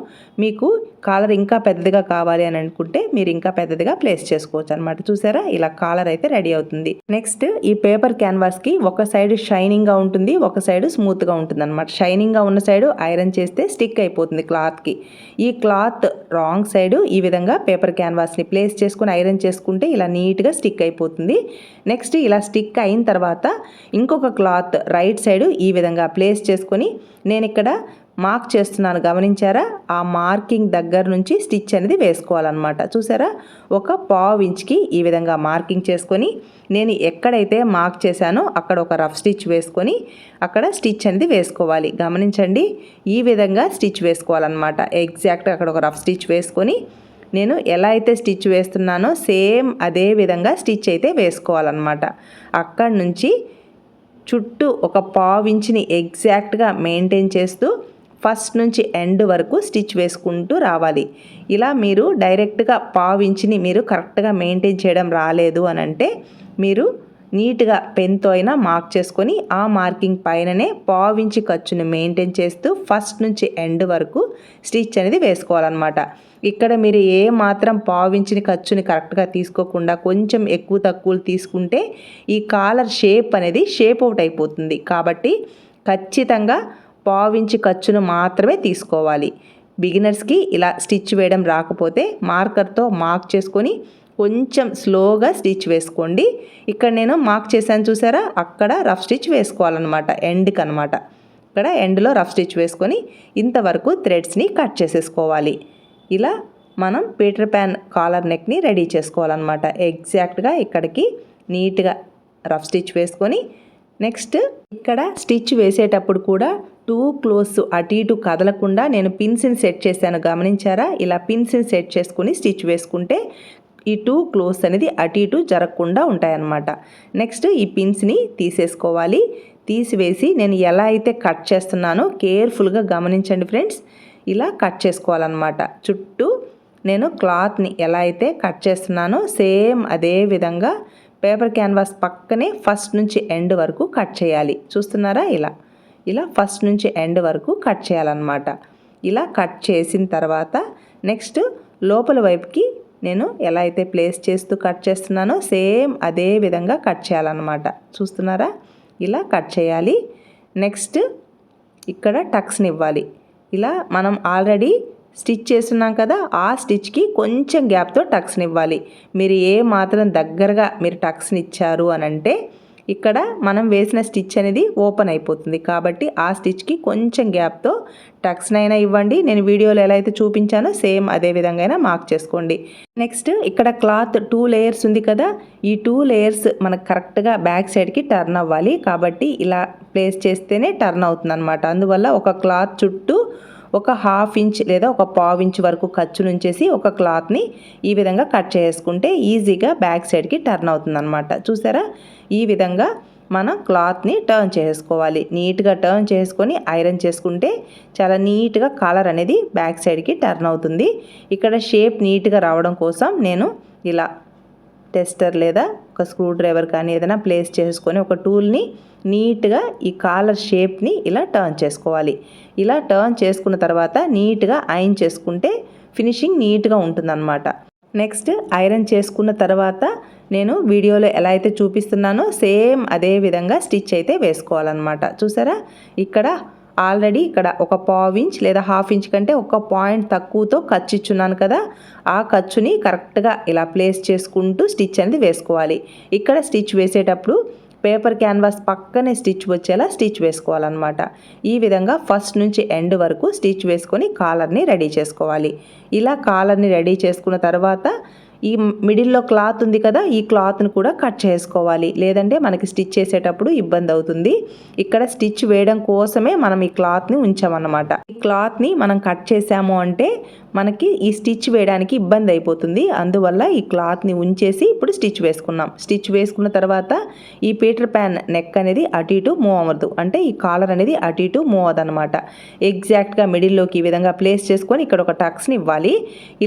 S1: మీకు కాలర్ ఇంకా పెద్దదిగా కావాలి అని అనుకుంటే మీరు ఇంకా పెద్దదిగా ప్లేస్ చేసుకోవచ్చు అనమాట. చూసారా, ఇలా కాలర్ అయితే రెడీ అవుతుంది. నెక్స్ట్ ఈ పేపర్ క్యాన్వాస్కి ఒక సైడ్ షైనింగ్గా ఉంటుంది, ఒక సైడ్ స్మూత్గా ఉంటుంది అనమాట. షైనింగ్గా ఉన్న సైడ్ ఐరన్ చేస్తే స్టిక్ అయిపోతుంది క్లాత్కి. ఈ క్లాత్ రాంగ్ సైడ్ ఈ విధంగా పేపర్ క్యాన్వాస్ని ప్లేస్ చేసుకుని ఐరన్ చేసుకుంటే ఇలా నీట్గా స్టిక్ అయిపోతుంది. నెక్స్ట్ ఇలా స్టిక్ అయిన తర్వాత ఇంకొక క్లాత్ రైట్ సైడ్ ఈ విధంగా ప్లేస్ చేసుకొని నేను ఇక్కడ మార్క్ చేస్తున్నాను, గమనించారా? ఆ మార్కింగ్ దగ్గర నుంచి స్టిచ్ అనేది వేసుకోవాలన్నమాట. చూసారా, ఒక 1/4 ఇంచ్కి ఈ విధంగా మార్కింగ్ చేసుకొని నేను ఎక్కడైతే మార్క్ చేశానో అక్కడ ఒక రఫ్ స్టిచ్ వేసుకొని అక్కడ స్టిచ్ అనేది వేసుకోవాలి. గమనించండి, ఈ విధంగా స్టిచ్ వేసుకోవాలన్నమాట. ఎగ్జాక్ట్గా అక్కడ ఒక రఫ్ స్టిచ్ వేసుకొని నేను ఎలా అయితే స్టిచ్ వేస్తున్నానో సేమ్ అదే విధంగా స్టిచ్ అయితే వేసుకోవాలన్నమాట. అక్కడి నుంచి చుట్టూ ఒక 1/4 ఇంచ్ని ఎగ్జాక్ట్గా మెయింటైన్ చేస్తూ ఫస్ట్ నుంచి ఎండ్ వరకు స్టిచ్ వేసుకుంటూ రావాలి. ఇలా మీరు డైరెక్ట్గా 1/4 ఇంచ్ని మీరు కరెక్ట్గా మెయింటైన్ చేయడం రాలేదు అని అంటే మీరు నీట్గా పెన్తో అయినా మార్క్ చేసుకొని ఆ మార్కింగ్ పైననే 1/4 ఇంచ్ ఖర్చుని మెయింటైన్ చేస్తూ ఫస్ట్ నుంచి ఎండ్ వరకు స్టిచ్ అనేది వేసుకోవాలన్నమాట. ఇక్కడ మీరు ఏ మాత్రం 1/4 ఇంచ్ని ఖర్చుని కరెక్ట్గా తీసుకోకుండా కొంచెం ఎక్కువ తక్కువలు తీసుకుంటే ఈ కాలర్ షేప్ అనేది షేప్ అవుట్ అయిపోతుంది. కాబట్టి ఖచ్చితంగా పావించి ఖర్చును మాత్రమే తీసుకోవాలి. బిగినర్స్కి ఇలా స్టిచ్ వేయడం రాకపోతే మార్కర్తో మార్క్ చేసుకొని కొంచెం స్లోగా స్టిచ్ వేసుకోండి. ఇక్కడ నేను మార్క్ చేశాను చూసారా, అక్కడ రఫ్ స్టిచ్ వేసుకోవాలన్నమాట, ఎండ్కి అనమాట. ఇక్కడ ఎండ్లో రఫ్ స్టిచ్ వేసుకొని ఇంతవరకు థ్రెడ్స్ని కట్ చేసేసుకోవాలి. ఇలా మనం పీటర్ ప్యాన్ కాలర్ నెక్ని రెడీ చేసుకోవాలన్నమాట. ఎగ్జాక్ట్గా ఇక్కడికి నీట్గా రఫ్ స్టిచ్ వేసుకొని నెక్స్ట్ ఇక్కడ స్టిచ్ వేసేటప్పుడు కూడా టూ క్లోజ్ అటు ఇటు కదలకుండా నేను పిన్స్ని సెట్ చేశాను, గమనించారా? ఇలా పిన్స్ని సెట్ చేసుకుని స్టిచ్ వేసుకుంటే ఈ టూ క్లోజ్ అనేది అటు ఇటు జరగకుండా ఉంటాయన్నమాట. నెక్స్ట్ ఈ పిన్స్ని తీసేసుకోవాలి. తీసివేసి నేను ఎలా అయితే కట్ చేస్తున్నానో కేర్ఫుల్గా గమనించండి ఫ్రెండ్స్. ఇలా కట్ చేసుకోవాలన్నమాట. చుట్టూ నేను క్లాత్ని ఎలా అయితే కట్ చేస్తున్నానో సేమ్ అదే విధంగా పేపర్ క్యాన్వాస్ పక్కనే ఫస్ట్ నుంచి ఎండ్ వరకు కట్ చేయాలి. చూస్తున్నారా? ఇలా ఫస్ట్ నుంచి ఎండ్ వరకు కట్ చేయాలన్నమాట. ఇలా కట్ చేసిన తర్వాత నెక్స్ట్ లోపల వైపుకి నేను ఎలా అయితే ప్లేస్ చేస్తూ కట్ చేస్తున్నానో సేమ్ అదే విధంగా కట్ చేయాలన్నమాట. చూస్తున్నారా? ఇలా కట్ చేయాలి. నెక్స్ట్ ఇక్కడ టక్స్ని ఇవ్వాలి. ఇలా మనం ఆల్రెడీ స్టిచ్ చేస్తున్నాం కదా, ఆ స్టిచ్కి కొంచెం గ్యాప్తో టక్స్ని ఇవ్వాలి. మీరు ఏ మాత్రం దగ్గరగా మీరు టక్స్ని ఇచ్చారు అని అంటే ఇక్కడ మనం వేసిన స్టిచ్ అనేది ఓపెన్ అయిపోతుంది. కాబట్టి ఆ స్టిచ్కి కొంచెం గ్యాప్తో టక్స్నైనా ఇవ్వండి. నేను వీడియోలో ఎలా అయితే చూపించానో సేమ్ అదే విధంగా అయినా మార్క్ చేసుకోండి. నెక్స్ట్ ఇక్కడ క్లాత్ 2 లేయర్స్ ఉంది కదా, ఈ 2 లేయర్స్ మనకు కరెక్ట్గా బ్యాక్ సైడ్కి టర్న్ అవ్వాలి. కాబట్టి ఇలా ప్లేస్ చేస్తేనే టర్న్ అవుతుంది అనమాట. అందువల్ల ఒక క్లాత్ చుట్టూ ఒక 1/2 ఇంచ్ లేదా ఒక 1/4 ఇంచ్ వరకు ఖర్చు నుంచేసి ఒక క్లాత్ని ఈ విధంగా కట్ చేసుకుంటే ఈజీగా బ్యాక్ సైడ్కి టర్న్ అవుతుంది అనమాట. చూసారా? ఈ విధంగా మనం క్లాత్ని టర్న్ చేసుకోవాలి. నీట్గా టర్న్ చేసుకొని ఐరన్ చేసుకుంటే చాలా నీట్గా కలర్ అనేది బ్యాక్ సైడ్కి టర్న్ అవుతుంది. ఇక్కడ షేప్ నీట్గా రావడం కోసం నేను ఇలా టెస్టర్ లేదా ఒక స్క్రూ డ్రైవర్ కానీ ఏదైనా ప్లేస్ చేసుకొని ఒక టూల్ని నీట్గా ఈ కాలర్ షేప్ని ఇలా టర్న్ చేసుకోవాలి. ఇలా టర్న్ చేసుకున్న తర్వాత నీట్గా ఐరన్ చేసుకుంటే ఫినిషింగ్ నీట్గా ఉంటుందన్నమాట. నెక్స్ట్ ఐరన్ చేసుకున్న తర్వాత నేను వీడియోలో ఎలా అయితే చూపిస్తున్నానో సేమ్ అదే విధంగా స్టిచ్ అయితే వేసుకోవాలన్నమాట. చూసారా? ఇక్కడ ఆల్రెడీ ఇక్కడ ఒక 1/4 ఇంచ్ లేదా 1/2 ఇంచ్ కంటే ఒక పాయింట్ తక్కువతో ఖర్చు ఇచ్చున్నాను కదా, ఆ ఖర్చుని కరెక్ట్గా ఇలా ప్లేస్ చేసుకుంటూ స్టిచ్ అనేది వేసుకోవాలి. ఇక్కడ స్టిచ్ వేసేటప్పుడు పేపర్ క్యాన్వాస్ పక్కనే స్టిచ్ వచ్చేలా స్టిచ్ వేసుకోవాలన్నమాట. ఈ విధంగా ఫస్ట్ నుంచి ఎండ్ వరకు స్టిచ్ వేసుకొని కాలర్ని రెడీ చేసుకోవాలి. ఇలా కాలర్ని రెడీ చేసుకున్న తర్వాత ఈ మిడిల్లో క్లాత్ ఉంది కదా, ఈ క్లాత్ని కూడా కట్ చేసుకోవాలి. లేదంటే మనకి స్టిచ్ చేసేటప్పుడు ఇబ్బంది అవుతుంది. ఇక్కడ స్టిచ్ వేయడం కోసమే మనం ఈ క్లాత్ని ఉంచామన్నమాట. ఈ క్లాత్ని మనం కట్ చేసాము అంటే మనకి ఈ స్టిచ్ వేయడానికి ఇబ్బంది అయిపోతుంది. అందువల్ల ఈ క్లాత్ని ఉంచేసి ఇప్పుడు స్టిచ్ వేసుకున్నాం. స్టిచ్ వేసుకున్న తర్వాత ఈ పీటర్ ప్యాన్ నెక్ అనేది అటు ఇటు మూవ్ అవ్వదు, అంటే ఈ కాలర్ అనేది అటు ఇటు మూవ్ అవ్వదు అనమాట. ఎగ్జాక్ట్గా మిడిల్లోకి ఈ విధంగా ప్లేస్ చేసుకొని ఇక్కడ ఒక టక్స్ని ఇవ్వాలి.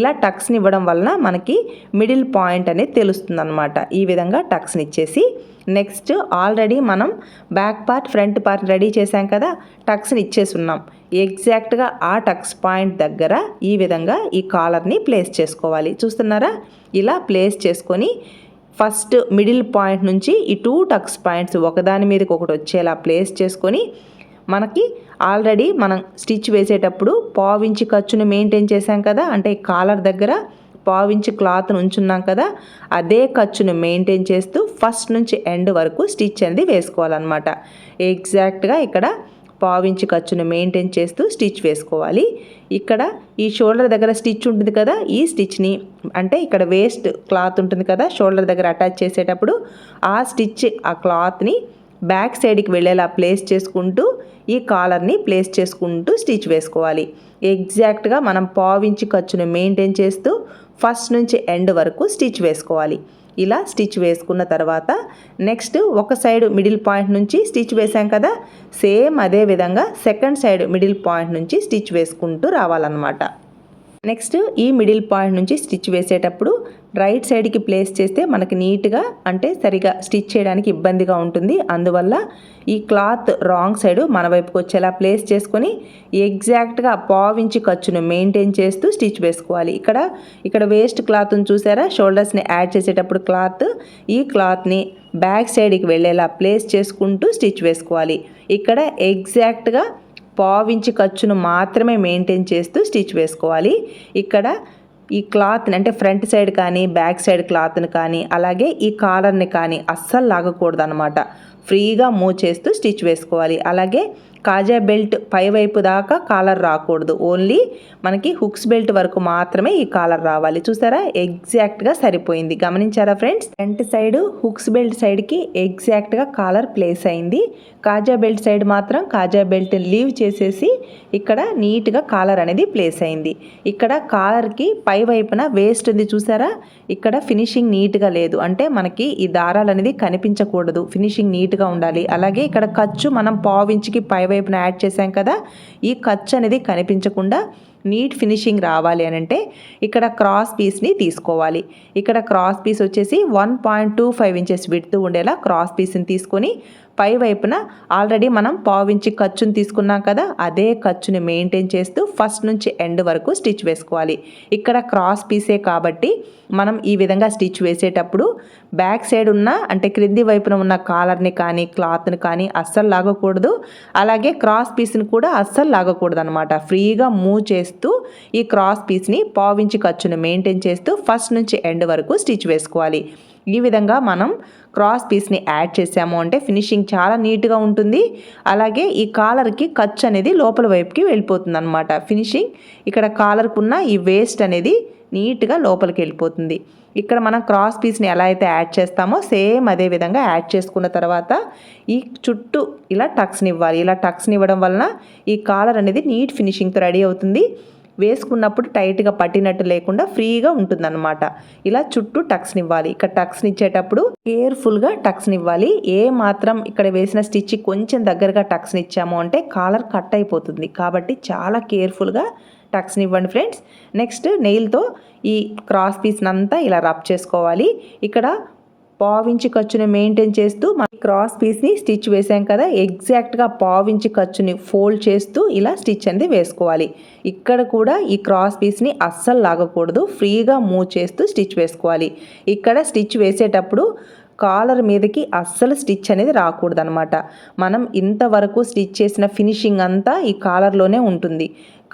S1: ఇలా టక్స్ని ఇవ్వడం వలన మనకి మిడిల్ పాయింట్ అనేది తెలుస్తుంది అనమాట. ఈ విధంగా టక్స్ని ఇచ్చేసి నెక్స్ట్ ఆల్రెడీ మనం back part front part ready చేసాం కదా, టక్స్ని ఇచ్చేసి ఉన్నాం. ఎగ్జాక్ట్గా ఆ టక్స్ పాయింట్ దగ్గర ఈ విధంగా ఈ కాలర్ని ప్లేస్ చేసుకోవాలి. చూస్తున్నారా? ఇలా ప్లేస్ చేసుకొని ఫస్ట్ మిడిల్ పాయింట్ నుంచి ఈ 2 టక్స్ పాయింట్స్ ఒకదాని మీదకి ఒకటి వచ్చేలా ప్లేస్ చేసుకొని మనకి ఆల్రెడీ మనం స్టిచ్ వేసేటప్పుడు 1/4 ఇంచ్ ఖర్చును మెయింటైన్ చేసాం కదా, అంటే ఈ కాలర్ దగ్గర 1/4 ఇంచ్ క్లాత్ను ఉంచున్నాం కదా, అదే ఖర్చును మెయింటైన్ చేస్తూ ఫస్ట్ నుంచి ఎండ్ వరకు స్టిచ్ అనేది వేసుకోవాలన్నమాట. ఎగ్జాక్ట్గా ఇక్కడ 1/4 ఇంచ్ ఖర్చును మెయింటైన్ చేస్తూ స్టిచ్ వేసుకోవాలి. ఇక్కడ ఈ షోల్డర్ దగ్గర స్టిచ్ ఉంటుంది కదా, ఈ స్టిచ్ని అంటే ఇక్కడ వేస్ట్ క్లాత్ ఉంటుంది కదా షోల్డర్ దగ్గర అటాచ్ చేసేటప్పుడు ఆ స్టిచ్ ఆ క్లాత్ని బ్యాక్ సైడ్కి వెళ్ళేలా ప్లేస్ చేసుకుంటూ ఈ కాలర్ని ప్లేస్ చేసుకుంటూ స్టిచ్ వేసుకోవాలి. ఎగ్జాక్ట్గా మనం 1/4 ఇంచ్ ఖర్చును మెయింటైన్ చేస్తూ ఫస్ట్ నుంచి ఎండ్ వరకు స్టిచ్ వేసుకోవాలి. ఇలా స్టిచ్ వేసుకున్న తర్వాత నెక్స్ట్ ఒక సైడ్ మిడిల్ పాయింట్ నుంచి స్టిచ్ వేసాం కదా, సేమ్ అదే విధంగా సెకండ్ సైడ్ మిడిల్ పాయింట్ నుంచి స్టిచ్ వేసుకుంటూ రావాలన్నమాట. నెక్స్ట్ ఈ మిడిల్ పాయింట్ నుంచి స్టిచ్ వేసేటప్పుడు రైట్ సైడ్కి ప్లేస్ చేస్తే మనకి నీట్గా అంటే సరిగా స్టిచ్ చేయడానికి ఇబ్బందిగా ఉంటుంది. అందువల్ల ఈ క్లాత్ రాంగ్ సైడ్ మన వైపుకి వచ్చేలా ప్లేస్ చేసుకొని ఎగ్జాక్ట్గా 1/4 ఇంచ్ ఖర్చును మెయింటైన్ చేస్తూ స్టిచ్ వేసుకోవాలి. ఇక్కడ వేస్ట్ క్లాత్ని చూసారా, షోల్డర్స్ని యాడ్ చేసేటప్పుడు క్లాత్, ఈ క్లాత్ని బ్యాక్ సైడ్కి వెళ్ళేలా ప్లేస్ చేసుకుంటూ స్టిచ్ వేసుకోవాలి. ఇక్కడ ఎగ్జాక్ట్గా పావించి ఖర్చును మాత్రమే మెయింటైన్ చేస్తూ స్టిచ్ వేసుకోవాలి. ఇక్కడ ఈ క్లాత్ని అంటే ఫ్రంట్ సైడ్ కానీ బ్యాక్ సైడ్ క్లాత్ని కానీ అలాగే ఈ కాలర్ని కానీ అస్సలు లాగకూడదు అనమాట. ఫ్రీగా మూవ్ చేస్తూ స్టిచ్ వేసుకోవాలి. అలాగే కాజా బెల్ట్ పై వైపు దాకా కాలర్ రాకూడదు. ఓన్లీ మనకి హుక్స్ బెల్ట్ వరకు మాత్రమే ఈ కాలర్ రావాలి. చూసారా, ఎగ్జాక్ట్గా సరిపోయింది. గమనించారా friends? Front side hooks belt సైడ్కి ఎగ్జాక్ట్గా కాలర్ ప్లేస్ అయింది. కాజా బెల్ట్ సైడ్ మాత్రం కాజా బెల్ట్ లీవ్ చేసేసి ఇక్కడ నీట్గా కాలర్ అనేది ప్లేస్ అయింది. ఇక్కడ కాలర్కి పై వైపున వేస్ట్ ఉంది చూసారా, ఇక్కడ ఫినిషింగ్ నీట్గా లేదు. అంటే మనకి ఈ దారాలు అనేది కనిపించకూడదు, ఫినిషింగ్ నీట్గా ఉండాలి. అలాగే ఇక్కడ ఖర్చు మనం పావించికి పై వైపున యాడ్ చేసాం కదా, ఈ ఖర్చు అనేది కనిపించకుండా నీట్ ఫినిషింగ్ రావాలి అని అంటే ఇక్కడ క్రాస్ పీస్ని తీసుకోవాలి. ఇక్కడ క్రాస్ పీస్ వచ్చేసి 1.25 ఇంచెస్ విడ్త్ ఉండేలా క్రాస్ పీస్ని తీసుకొని పై వైపున ఆల్రెడీ మనం పావించి ఖర్చుని తీసుకున్నాం కదా, అదే ఖర్చుని మెయింటైన్ చేస్తూ ఫస్ట్ నుంచి ఎండ్ వరకు స్టిచ్ వేసుకోవాలి. ఇక్కడ క్రాస్ పీసే కాబట్టి మనం ఈ విధంగా స్టిచ్ వేసేటప్పుడు బ్యాక్ సైడ్ ఉన్న అంటే క్రింది వైపున ఉన్న కాలర్ని కానీ క్లాత్ని కానీ అస్సలు లాగకూడదు. అలాగే క్రాస్ పీస్ని కూడా అస్సలు లాగకూడదు అనమాట. ఫ్రీగా మూవ్ చేస్తూ ఈ క్రాస్ పీస్ని పావించి ఖర్చుని మెయింటైన్ చేస్తూ ఫస్ట్ నుంచి ఎండ్ వరకు స్టిచ్ వేసుకోవాలి. ఈ విధంగా మనం క్రాస్ పీస్ని యాడ్ చేసాము అంటే ఫినిషింగ్ చాలా నీట్గా ఉంటుంది. అలాగే ఈ కాలర్కి ఖర్చు అనేది లోపల వైపుకి వెళ్ళిపోతుంది అనమాట. ఫినిషింగ్ ఇక్కడ కాలర్కు ఉన్న ఈ వేస్ట్ అనేది నీట్గా లోపలికి వెళ్ళిపోతుంది. ఇక్కడ మనం క్రాస్ పీస్ని ఎలా అయితే యాడ్ చేస్తామో సేమ్ అదే విధంగా యాడ్ చేసుకున్న తర్వాత ఈ చుట్టూ ఇలా టక్స్ని ఇవ్వాలి. ఇలా టక్స్ని ఇవ్వడం వలన ఈ కాలర్ అనేది నీట్ ఫినిషింగ్తో రెడీ అవుతుంది. వేసుకున్నప్పుడు టైట్గా పట్టినట్టు లేకుండా ఫ్రీగా ఉంటుందన్నమాట. ఇలా చుట్టూ టక్స్ని ఇవ్వాలి. ఇక్కడ టక్స్ని ఇచ్చేటప్పుడు కేర్ఫుల్గా టక్స్ని ఇవ్వాలి. ఏ మాత్రం ఇక్కడ వేసిన స్టిచ్ కొంచెం దగ్గరగా టక్స్ని ఇచ్చాము అంటే కాలర్ కట్ అయిపోతుంది. కాబట్టి చాలా కేర్ఫుల్గా టక్స్ని ఇవ్వండి ఫ్రెండ్స్. నెక్స్ట్ నెయిల్తో ఈ క్రాస్ పీస్ని అంతా ఇలా రబ్ చేసుకోవాలి. ఇక్కడ పావించి ఖర్చుని మెయింటైన్ చేస్తూ మన క్రాస్ పీస్ని స్టిచ్ వేసాం కదా, ఎగ్జాక్ట్గా పావించి ఖర్చుని ఫోల్డ్ చేస్తూ ఇలా స్టిచ్ అనేది వేసుకోవాలి. ఇక్కడ కూడా ఈ క్రాస్ పీస్ని అస్సలు లాగకూడదు, ఫ్రీగా మూవ్ చేస్తూ స్టిచ్ వేసుకోవాలి. ఇక్కడ స్టిచ్ వేసేటప్పుడు కాలర్ మీదకి అస్సలు స్టిచ్ అనేది రాకూడదు అనమాట. మనం ఇంతవరకు స్టిచ్ చేసిన ఫినిషింగ్ అంతా ఈ కాలర్లోనే ఉంటుంది.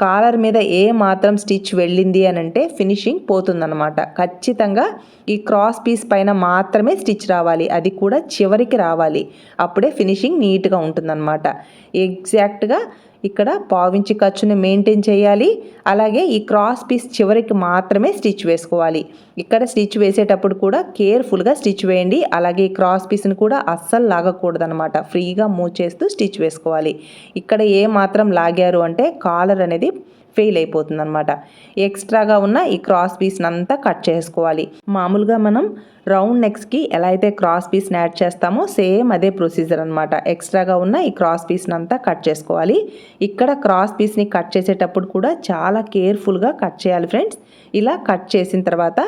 S1: కాలర్ మీద ఏ మాత్రం స్టిచ్ వెళ్ళింది అని అంటే ఫినిషింగ్ పోతుందన్నమాట. ఖచ్చితంగా ఈ క్రాస్ పీస్ పైన మాత్రమే స్టిచ్ రావాలి, అది కూడా చివరికి రావాలి. అప్పుడే ఫినిషింగ్ నీట్గా ఉంటుందన్నమాట. ఎగ్జాక్ట్గా ఇక్కడ పావించి ఖర్చుని మెయింటైన్ చేయాలి. అలాగే ఈ క్రాస్ పీస్ చివరికి మాత్రమే స్టిచ్ వేసుకోవాలి. ఇక్కడ స్టిచ్ వేసేటప్పుడు కూడా కేర్ఫుల్గా స్టిచ్ వేయండి. అలాగే ఈ క్రాస్ పీస్ని కూడా అస్సలు లాగకూడదు అనమాట. ఫ్రీగా మూవ్ చేస్తూ స్టిచ్ వేసుకోవాలి. ఇక్కడ ఏ మాత్రం లాగారు అంటే కాలర్ అనేది ఫెయిల్ అయిపోతుంది అనమాట. ఎక్స్ట్రాగా ఉన్న ఈ క్రాస్ పీస్ని అంతా కట్ చేసుకోవాలి. మామూలుగా మనం రౌండ్ నెక్స్కి ఎలా అయితే క్రాస్ పీస్ని యాడ్ చేస్తామో సేమ్ అదే ప్రొసీజర్ అనమాట. ఎక్స్ట్రాగా ఉన్న ఈ క్రాస్ పీస్ని అంతా కట్ చేసుకోవాలి. ఇక్కడ క్రాస్ పీస్ని కట్ చేసేటప్పుడు కూడా చాలా కేర్ఫుల్గా కట్ చేయాలి ఫ్రెండ్స్. ఇలా కట్ చేసిన తర్వాత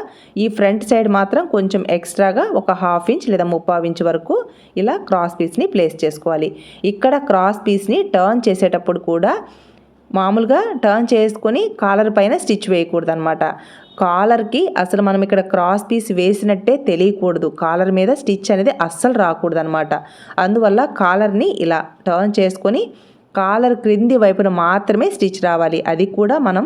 S1: ఈ ఫ్రంట్ సైడ్ మాత్రం కొంచెం ఎక్స్ట్రాగా ఒక 1/2 ఇంచ్ లేదా 3/4 ఇంచ్ వరకు ఇలా క్రాస్ పీస్ని ప్లేస్ చేసుకోవాలి. ఇక్కడ క్రాస్ పీస్ని టర్న్ చేసేటప్పుడు కూడా మామూలుగా టర్న్ చేసుకొని కాలర్ పైన స్టిచ్ వేయకూడదు అనమాట. కాలర్కి అసలు మనం ఇక్కడ క్రాస్ పీస్ వేసినట్టే తెలియకూడదు. కాలర్ మీద స్టిచ్ అనేది అస్సలు రాకూడదు అనమాట. అందువల్ల కాలర్ని ఇలా టర్న్ చేసుకొని కాలర్ క్రింది వైపున మాత్రమే స్టిచ్ రావాలి. అది కూడా మనం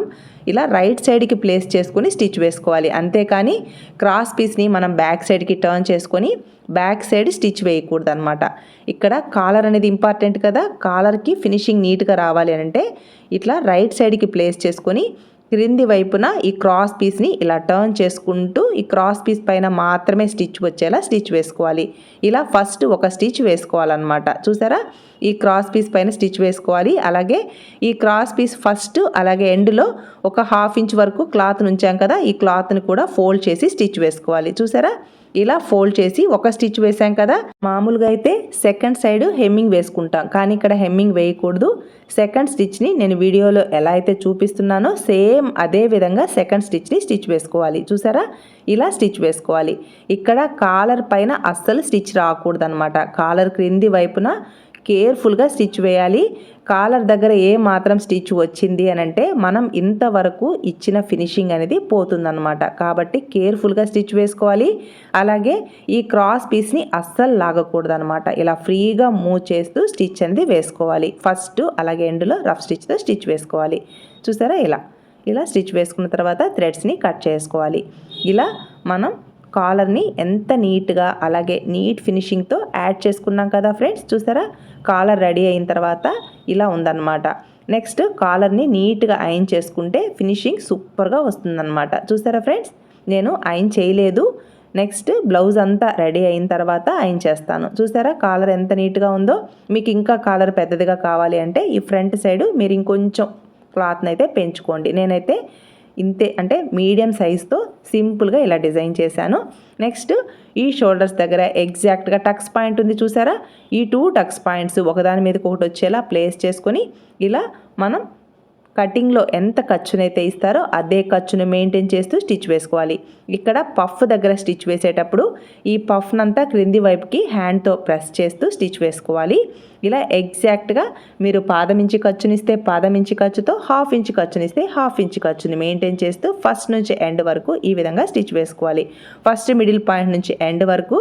S1: ఇలా రైట్ సైడ్కి ప్లేస్ చేసుకొని స్టిచ్ వేసుకోవాలి. అంతేకాని క్రాస్ పీస్ని మనం బ్యాక్ సైడ్కి టర్న్ చేసుకొని బ్యాక్ సైడ్ స్టిచ్ వేయకూడదు అనమాట. ఇక్కడ కాలర్ అనేది ఇంపార్టెంట్ కదా, కాలర్కి ఫినిషింగ్ నీట్గా రావాలి అంటే ఇట్లా రైట్ సైడ్కి ప్లేస్ చేసుకొని క్రింది వైపున ఈ క్రాస్ పీస్ని ఇలా టర్న్ చేసుకుంటూ ఈ క్రాస్ పీస్ పైన మాత్రమే స్టిచ్ వచ్చేలా స్టిచ్ వేసుకోవాలి. ఇలా ఫస్ట్ ఒక స్టిచ్ వేసుకోవాలన్నమాట. చూసారా, ఈ క్రాస్ పీస్ పైన స్టిచ్ వేసుకోవాలి. అలాగే ఈ క్రాస్ పీస్ ఫస్ట్ అలాగే ఎండ్లో ఒక 1/2 ఇంచ్ వరకు క్లాత్ ఉంచాం కదా, ఈ క్లాత్ని కూడా ఫోల్డ్ చేసి స్టిచ్ వేసుకోవాలి. చూసారా, ఇలా ఫోల్డ్ చేసి ఒక స్టిచ్ వేసాం కదా. మామూలుగా అయితే సెకండ్ సైడ్ హెమ్మింగ్ వేసుకుంటాం, కానీ ఇక్కడ హెమ్మింగ్ వేయకూడదు. సెకండ్ స్టిచ్ని నేను వీడియోలో ఎలా అయితే చూపిస్తున్నానో సేమ్ అదే విధంగా సెకండ్ స్టిచ్ని స్టిచ్ వేసుకోవాలి. చూసారా, ఇలా స్టిచ్ వేసుకోవాలి. ఇక్కడ కాలర్ పైన అస్సలు స్టిచ్ రాకూడదు అనమాట. కాలర్ క్రింది వైపున కేర్ఫుల్గా స్టిచ్ వేయాలి. కాలర్ దగ్గర ఏ మాత్రం స్టిచ్ వచ్చింది అని అంటే మనం ఇంతవరకు ఇచ్చిన ఫినిషింగ్ అనేది పోతుందన్నమాట. కాబట్టి కేర్ఫుల్గా స్టిచ్ వేసుకోవాలి. అలాగే ఈ క్రాస్ పీస్ని అస్సలు లాగకూడదు అనమాట. ఇలా ఫ్రీగా మూవ్ చేస్తూ స్టిచ్ అనేది వేసుకోవాలి. ఫస్ట్ అలాగే ఎండ్లో రఫ్ స్టిచ్తో స్టిచ్ వేసుకోవాలి. చూసారా, ఇలా స్టిచ్ వేసుకున్న తర్వాత థ్రెడ్స్ని కట్ చేసుకోవాలి. ఇలా మనం కాలర్ని ఎంత నీట్గా అలాగే నీట్ ఫినిషింగ్తో యాడ్ చేసుకున్నాం కదా ఫ్రెండ్స్. చూసారా, కాలర్ రెడీ అయిన తర్వాత ఇలా ఉందన్నమాట. నెక్స్ట్ కాలర్ని నీట్గా ఐరన్ చేసుకుంటే ఫినిషింగ్ సూపర్గా వస్తుందన్నమాట. చూసారా ఫ్రెండ్స్, నేను ఐరన్ చేయలేదు. నెక్స్ట్ బ్లౌజ్ అంతా రెడీ అయిన తర్వాత ఐరన్ చేస్తాను. చూసారా కాలర్ ఎంత నీట్గా ఉందో. మీకు ఇంకా కాలర్ పెద్దదిగా కావాలి అంటే ఈ ఫ్రంట్ సైడ్ మీరు ఇంకొంచెం క్లాత్ని అయితే పెంచుకోండి. నేనైతే ఇంతే, అంటే మీడియం సైజ్తో సింపుల్గా ఇలా డిజైన్ చేశాను. నెక్స్ట్ ఈ షోల్డర్స్ దగ్గర ఎగ్జాక్ట్గా టక్స్ పాయింట్ ఉంది చూసారా. ఈ 2 టక్స్ పాయింట్స్ ఒకదాని మీదకి ఒకటి వచ్చేలా ప్లేస్ చేసుకొని ఇలా మనం కటింగ్లో ఎంత ఖర్చునైతే ఇస్తారో అదే ఖర్చును మెయింటైన్ చేస్తూ స్టిచ్ వేసుకోవాలి. ఇక్కడ పఫ్ దగ్గర స్టిచ్ వేసేటప్పుడు ఈ పఫ్నంతా క్రింది వైపుకి హ్యాండ్తో ప్రెస్ చేస్తూ స్టిచ్ వేసుకోవాలి. ఇలా ఎగ్జాక్ట్గా మీరు పాదం ఇంచి ఖర్చునిస్తే పాదం ఇంచి ఖర్చుతో, హాఫ్ ఇంచ్ ఖర్చునిస్తే హాఫ్ ఇంచ్ ఖర్చుని మెయింటైన్ చేస్తూ ఫస్ట్ నుంచి ఎండ్ వరకు ఈ విధంగా స్టిచ్ వేసుకోవాలి. ఫస్ట్ మిడిల్ పాయింట్ నుంచి ఎండ్ వరకు,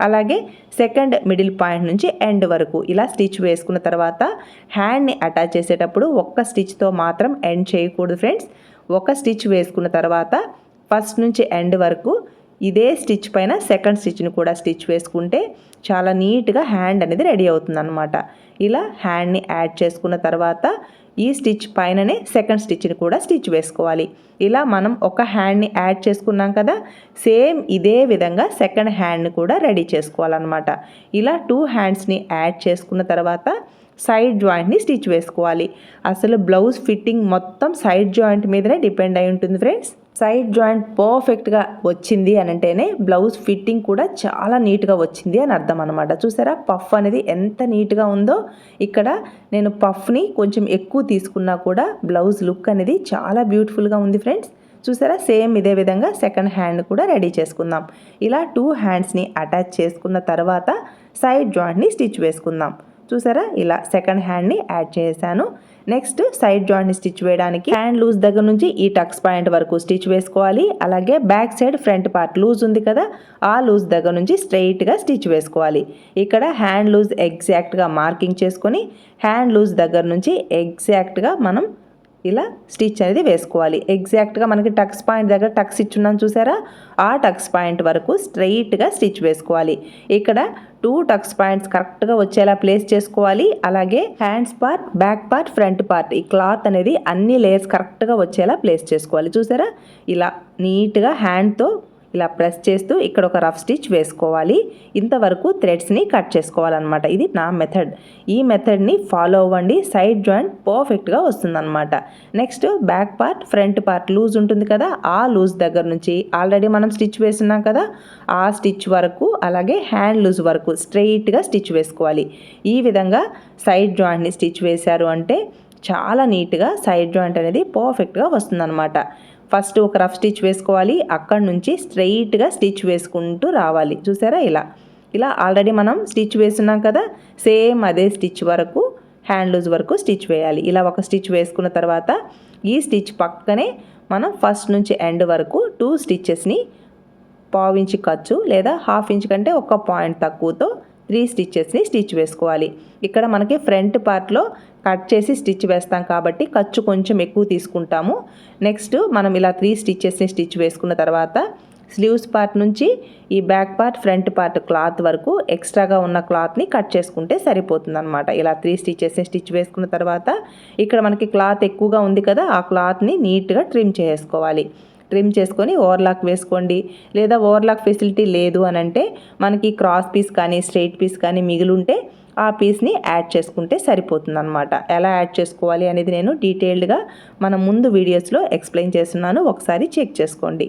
S1: అలాగే సెకండ్ మిడిల్ పాయింట్ నుంచి ఎండ్ వరకు ఇలా స్టిచ్ వేసుకున్న తర్వాత హ్యాండ్ని అటాచ్ చేసేటప్పుడు ఒక్క స్టిచ్తో మాత్రం ఎండ్ చేయకూడదు ఫ్రెండ్స్. ఒక స్టిచ్ వేసుకున్న తర్వాత ఫస్ట్ నుంచి ఎండ్ వరకు ఇదే స్టిచ్ పైన సెకండ్ స్టిచ్ని కూడా స్టిచ్ వేసుకుంటే చాలా నీట్గా హ్యాండ్ అనేది రెడీ అవుతుందన్నమాట. ఇలా హ్యాండ్ని యాడ్ చేసుకున్న తర్వాత ఈ స్టిచ్ పైననే సెకండ్ స్టిచ్ని కూడా స్టిచ్ వేసుకోవాలి. ఇలా మనం ఒక హ్యాండ్ని యాడ్ చేసుకున్నాం కదా, సేమ్ ఇదే విధంగా సెకండ్ హ్యాండ్ని కూడా రెడీ చేసుకోవాలన్నమాట. ఇలా 2 హ్యాండ్స్ని యాడ్ చేసుకున్న తర్వాత సైడ్ జాయింట్ని స్టిచ్ వేసుకోవాలి. అసలు బ్లౌజ్ ఫిట్టింగ్ మొత్తం సైడ్ జాయింట్ మీదనే డిపెండ్ అయి ఉంటుంది ఫ్రెండ్స్. సైడ్ జాయింట్ పర్ఫెక్ట్గా వచ్చింది అని అంటేనే బ్లౌజ్ ఫిట్టింగ్ కూడా చాలా నీట్గా వచ్చింది అని అర్థం అనమాట. చూసారా పఫ్ అనేది ఎంత నీట్గా ఉందో. ఇక్కడ నేను పఫ్ని కొంచెం ఎక్కువ తీసుకున్నా కూడా బ్లౌజ్ లుక్ అనేది చాలా బ్యూటిఫుల్గా ఉంది ఫ్రెండ్స్. చూసారా, సేమ్ ఇదే విధంగా సెకండ్ హ్యాండ్ కూడా రెడీ చేసుకుందాం. ఇలా 2 హ్యాండ్స్ని అటాచ్ చేసుకున్న తర్వాత సైడ్ జాయింట్ని స్టిచ్ వేసుకుందాం. చూసారా, ఇలా సెకండ్ హ్యాండ్ని యాడ్ చేశాను. నెక్స్ట్ సైడ్ జాయింట్ని స్టిచ్ వేయడానికి హ్యాండ్ లూజ్ దగ్గర నుంచి ఈ టక్స్ పాయింట్ వరకు స్టిచ్ వేసుకోవాలి. అలాగే back side front part loose ఉంది కదా, ఆ లూజ్ దగ్గర నుంచి స్ట్రైట్గా స్టిచ్ వేసుకోవాలి. ఇక్కడ హ్యాండ్ లూజ్ ఎగ్జాక్ట్గా మార్కింగ్ చేసుకొని హ్యాండ్ లూజ్ దగ్గర నుంచి ఎగ్జాక్ట్గా మనం ఇలా స్టిచ్ అనేది వేసుకోవాలి. ఎగ్జాక్ట్గా మనకి టక్స్ పాయింట్ దగ్గర టక్స్ ఇచ్చున్నాను చూసారా, ఆ టక్స్ పాయింట్ వరకు స్ట్రైట్గా స్టిచ్ వేసుకోవాలి. ఇక్కడ 2 టక్స్ పాయింట్స్ కరెక్ట్గా వచ్చేలా ప్లేస్ చేసుకోవాలి. అలాగే hands part, back part, front part ఈ క్లాత్ అనేది అన్ని లేయర్స్ కరెక్ట్గా వచ్చేలా ప్లేస్ చేసుకోవాలి. చూసారా, ఇలా నీట్గా హ్యాండ్తో ఇలా ప్రెస్ చేస్తూ ఇక్కడ ఒక రఫ్ స్టిచ్ వేసుకోవాలి. ఇంతవరకు థ్రెడ్స్ని కట్ చేసుకోవాలన్నమాట. ఇది నా మెథడ్. ఈ మెథడ్ని ఫాలో అవ్వండి. సైడ్ జాయింట్ పర్ఫెక్ట్గా వస్తుందన్నమాట. Next back part, front part loose ఉంటుంది కదా, ఆ లూజ్ దగ్గర నుంచి ఆల్రెడీ మనం స్టిచ్ వేస్తున్నాం కదా, ఆ స్టిచ్ వరకు అలాగే హ్యాండ్ లూజ్ వరకు స్ట్రెయిట్గా స్టిచ్ వేసుకోవాలి. ఈ విధంగా సైడ్ జాయింట్ని స్టిచ్ వేశారు అంటే చాలా నీట్గా సైడ్ జాయింట్ అనేది పర్ఫెక్ట్గా వస్తుందన్నమాట. ఫస్ట్ ఒక రఫ్ స్టిచ్ వేసుకోవాలి, అక్కడి నుంచి స్ట్రెయిట్గా స్టిచ్ వేసుకుంటూ రావాలి. చూసారా, ఇలా ఆల్రెడీ మనం స్టిచ్ వేస్తున్నాం కదా, సేమ్ అదే స్టిచ్ వరకు హ్యాండ్ లూజ్ వరకు స్టిచ్ వేయాలి. ఇలా ఒక స్టిచ్ వేసుకున్న తర్వాత ఈ స్టిచ్ పక్కనే మనం ఫస్ట్ నుంచి ఎండ్ వరకు 2 స్టిచ్చెస్ని పావు ఇంచ్ ఖర్చు లేదా హాఫ్ ఇంచ్ కంటే ఒక పాయింట్ తక్కువతో 3 స్టిచ్చెస్ని స్టిచ్ వేసుకోవాలి. ఇక్కడ మనకి ఫ్రంట్ పార్ట్లో కట్ చేసి స్టిచ్ వేస్తాం కాబట్టి ఖర్చు కొంచెం ఎక్కువ తీసుకుంటాము. నెక్స్ట్ మనం ఇలా 3 స్టిచ్చెస్ని స్టిచ్ వేసుకున్న తర్వాత స్లీవ్స్ పార్ట్ నుంచి ఈ back part, front part cloth వరకు ఎక్స్ట్రాగా ఉన్న క్లాత్ని కట్ చేసుకుంటే సరిపోతుంది అనమాట. ఇలా 3 స్టిచ్చెస్ని స్టిచ్ వేసుకున్న తర్వాత ఇక్కడ మనకి క్లాత్ ఎక్కువగా ఉంది కదా, ఆ క్లాత్ని నీట్గా ట్రిమ్ చేసుకోవాలి. ట్రిమ్ చేసుకొని ఓవర్లాక్ వేసుకోండి. లేదా ఓవర్లాక్ ఫెసిలిటీ లేదు అని అంటే మనకి క్రాస్ పీస్ కానీ స్ట్రైట్ పీస్ కానీ మిగిలింటే ఆ పీస్ని యాడ్ చేసుకుంటే సరిపోతుంది అనమాట. ఎలా యాడ్ చేసుకోవాలి అనేది నేను డీటెయిల్డ్గా మన ముందు వీడియోస్లో ఎక్స్ప్లెయిన్ చేస్తున్నాను, ఒకసారి చెక్ చేసుకోండి.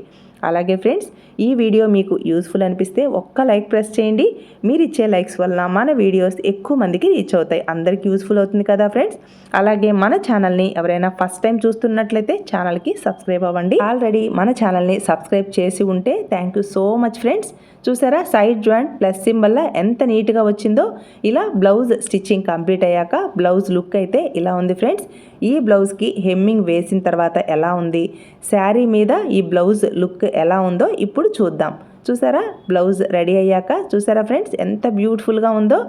S1: అలాగే ఫ్రెండ్స్, ఈ వీడియో మీకు యూస్ఫుల్ అనిపిస్తే ఒక్క లైక్ ప్రెస్ చేయండి. మీరు ఇచ్చే లైక్స్ వల్ల మన వీడియోస్ ఎక్కువ మందికి రీచ్ అవుతాయి, అందరికీ యూస్ఫుల్ అవుతుంది కదా ఫ్రెండ్స్. అలాగే మన ఛానల్ని ఎవరైనా ఫస్ట్ టైం చూస్తున్నట్లయితే ఛానల్కి సబ్స్క్రైబ్ అవ్వండి. ఆల్రెడీ మన ఛానల్ని సబ్స్క్రైబ్ చేసి ఉంటే thank you so much friends. చూసారా సైడ్ జాయింట్ ప్లస్ సింబల్ ఎంత నీట్గా వచ్చిందో. ఇలా బ్లౌజ్ స్టిచ్చింగ్ కంప్లీట్ అయ్యాక బ్లౌజ్ లుక్ అయితే ఇలా ఉంది ఫ్రెండ్స్. ఈ బ్లౌజ్కి హెమ్మింగ్ వేసిన తర్వాత ఎలా ఉంది, శారీ మీద ఈ బ్లౌజ్ లుక్ ఎలా ఉందో ఇప్పుడు చూద్దాం. చూసారా బ్లౌజ్ రెడీ అయ్యాక చూసారా ఫ్రెండ్స్ ఎంత బ్యూటిఫుల్గా ఉందో.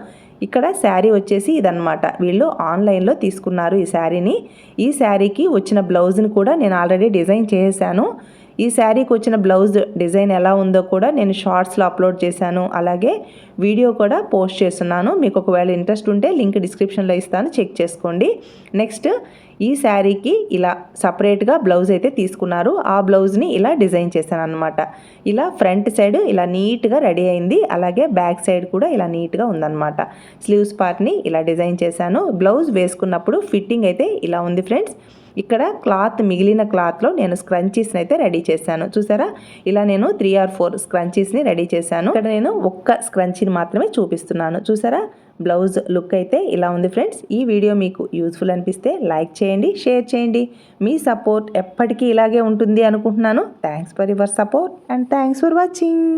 S1: ఇక్కడ శారీ వచ్చేసి ఇదన్నమాట, వీళ్ళు ఆన్లైన్లో తీసుకున్నారు ఈ శారీని. ఈ శారీకి వచ్చిన బ్లౌజ్ని కూడా నేను ఆల్రెడీ డిజైన్ చేశాను. ఈ శారీకి వచ్చిన బ్లౌజ్ డిజైన్ ఎలా ఉందో కూడా నేను షార్ట్స్లో అప్లోడ్ చేశాను, అలాగే వీడియో కూడా పోస్ట్ చేస్తున్నాను. మీకు ఒకవేళ ఇంట్రెస్ట్ ఉంటే లింక్ డిస్క్రిప్షన్లో ఇస్తాను, చెక్ చేసుకోండి. నెక్స్ట్ ఈ శారీకి ఇలా సపరేట్గా బ్లౌజ్ అయితే తీసుకున్నారు. ఆ బ్లౌజ్ని ఇలా డిజైన్ చేశాను అనమాట. ఇలా ఫ్రంట్ సైడ్ ఇలా నీట్గా రెడీ అయింది, అలాగే బ్యాక్ సైడ్ కూడా ఇలా నీట్గా ఉందన్నమాట. స్లీవ్స్ పార్ట్ని ఇలా డిజైన్ చేశాను. బ్లౌజ్ వేసుకున్నప్పుడు ఫిట్టింగ్ అయితే ఇలా ఉంది ఫ్రెండ్స్. ఇక్కడ క్లాత్ మిగిలిన క్లాత్లో నేను స్క్రంచీస్ని అయితే రెడీ చేశాను. చూసారా ఇలా నేను 3 or 4 స్క్రంచీస్ని రెడీ చేశాను. ఇక్కడ నేను ఒక్క స్క్రంచీని మాత్రమే చూపిస్తున్నాను. చూసారా బ్లౌజ్ లుక్ అయితే ఇలా ఉంది ఫ్రెండ్స్. ఈ వీడియో మీకు యూస్ఫుల్ అనిపిస్తే లైక్ చేయండి, షేర్ చేయండి. మీ సపోర్ట్ ఎప్పటికీ ఇలాగే ఉంటుంది అనుకుంటున్నాను. Thanks for your support and thanks for watching.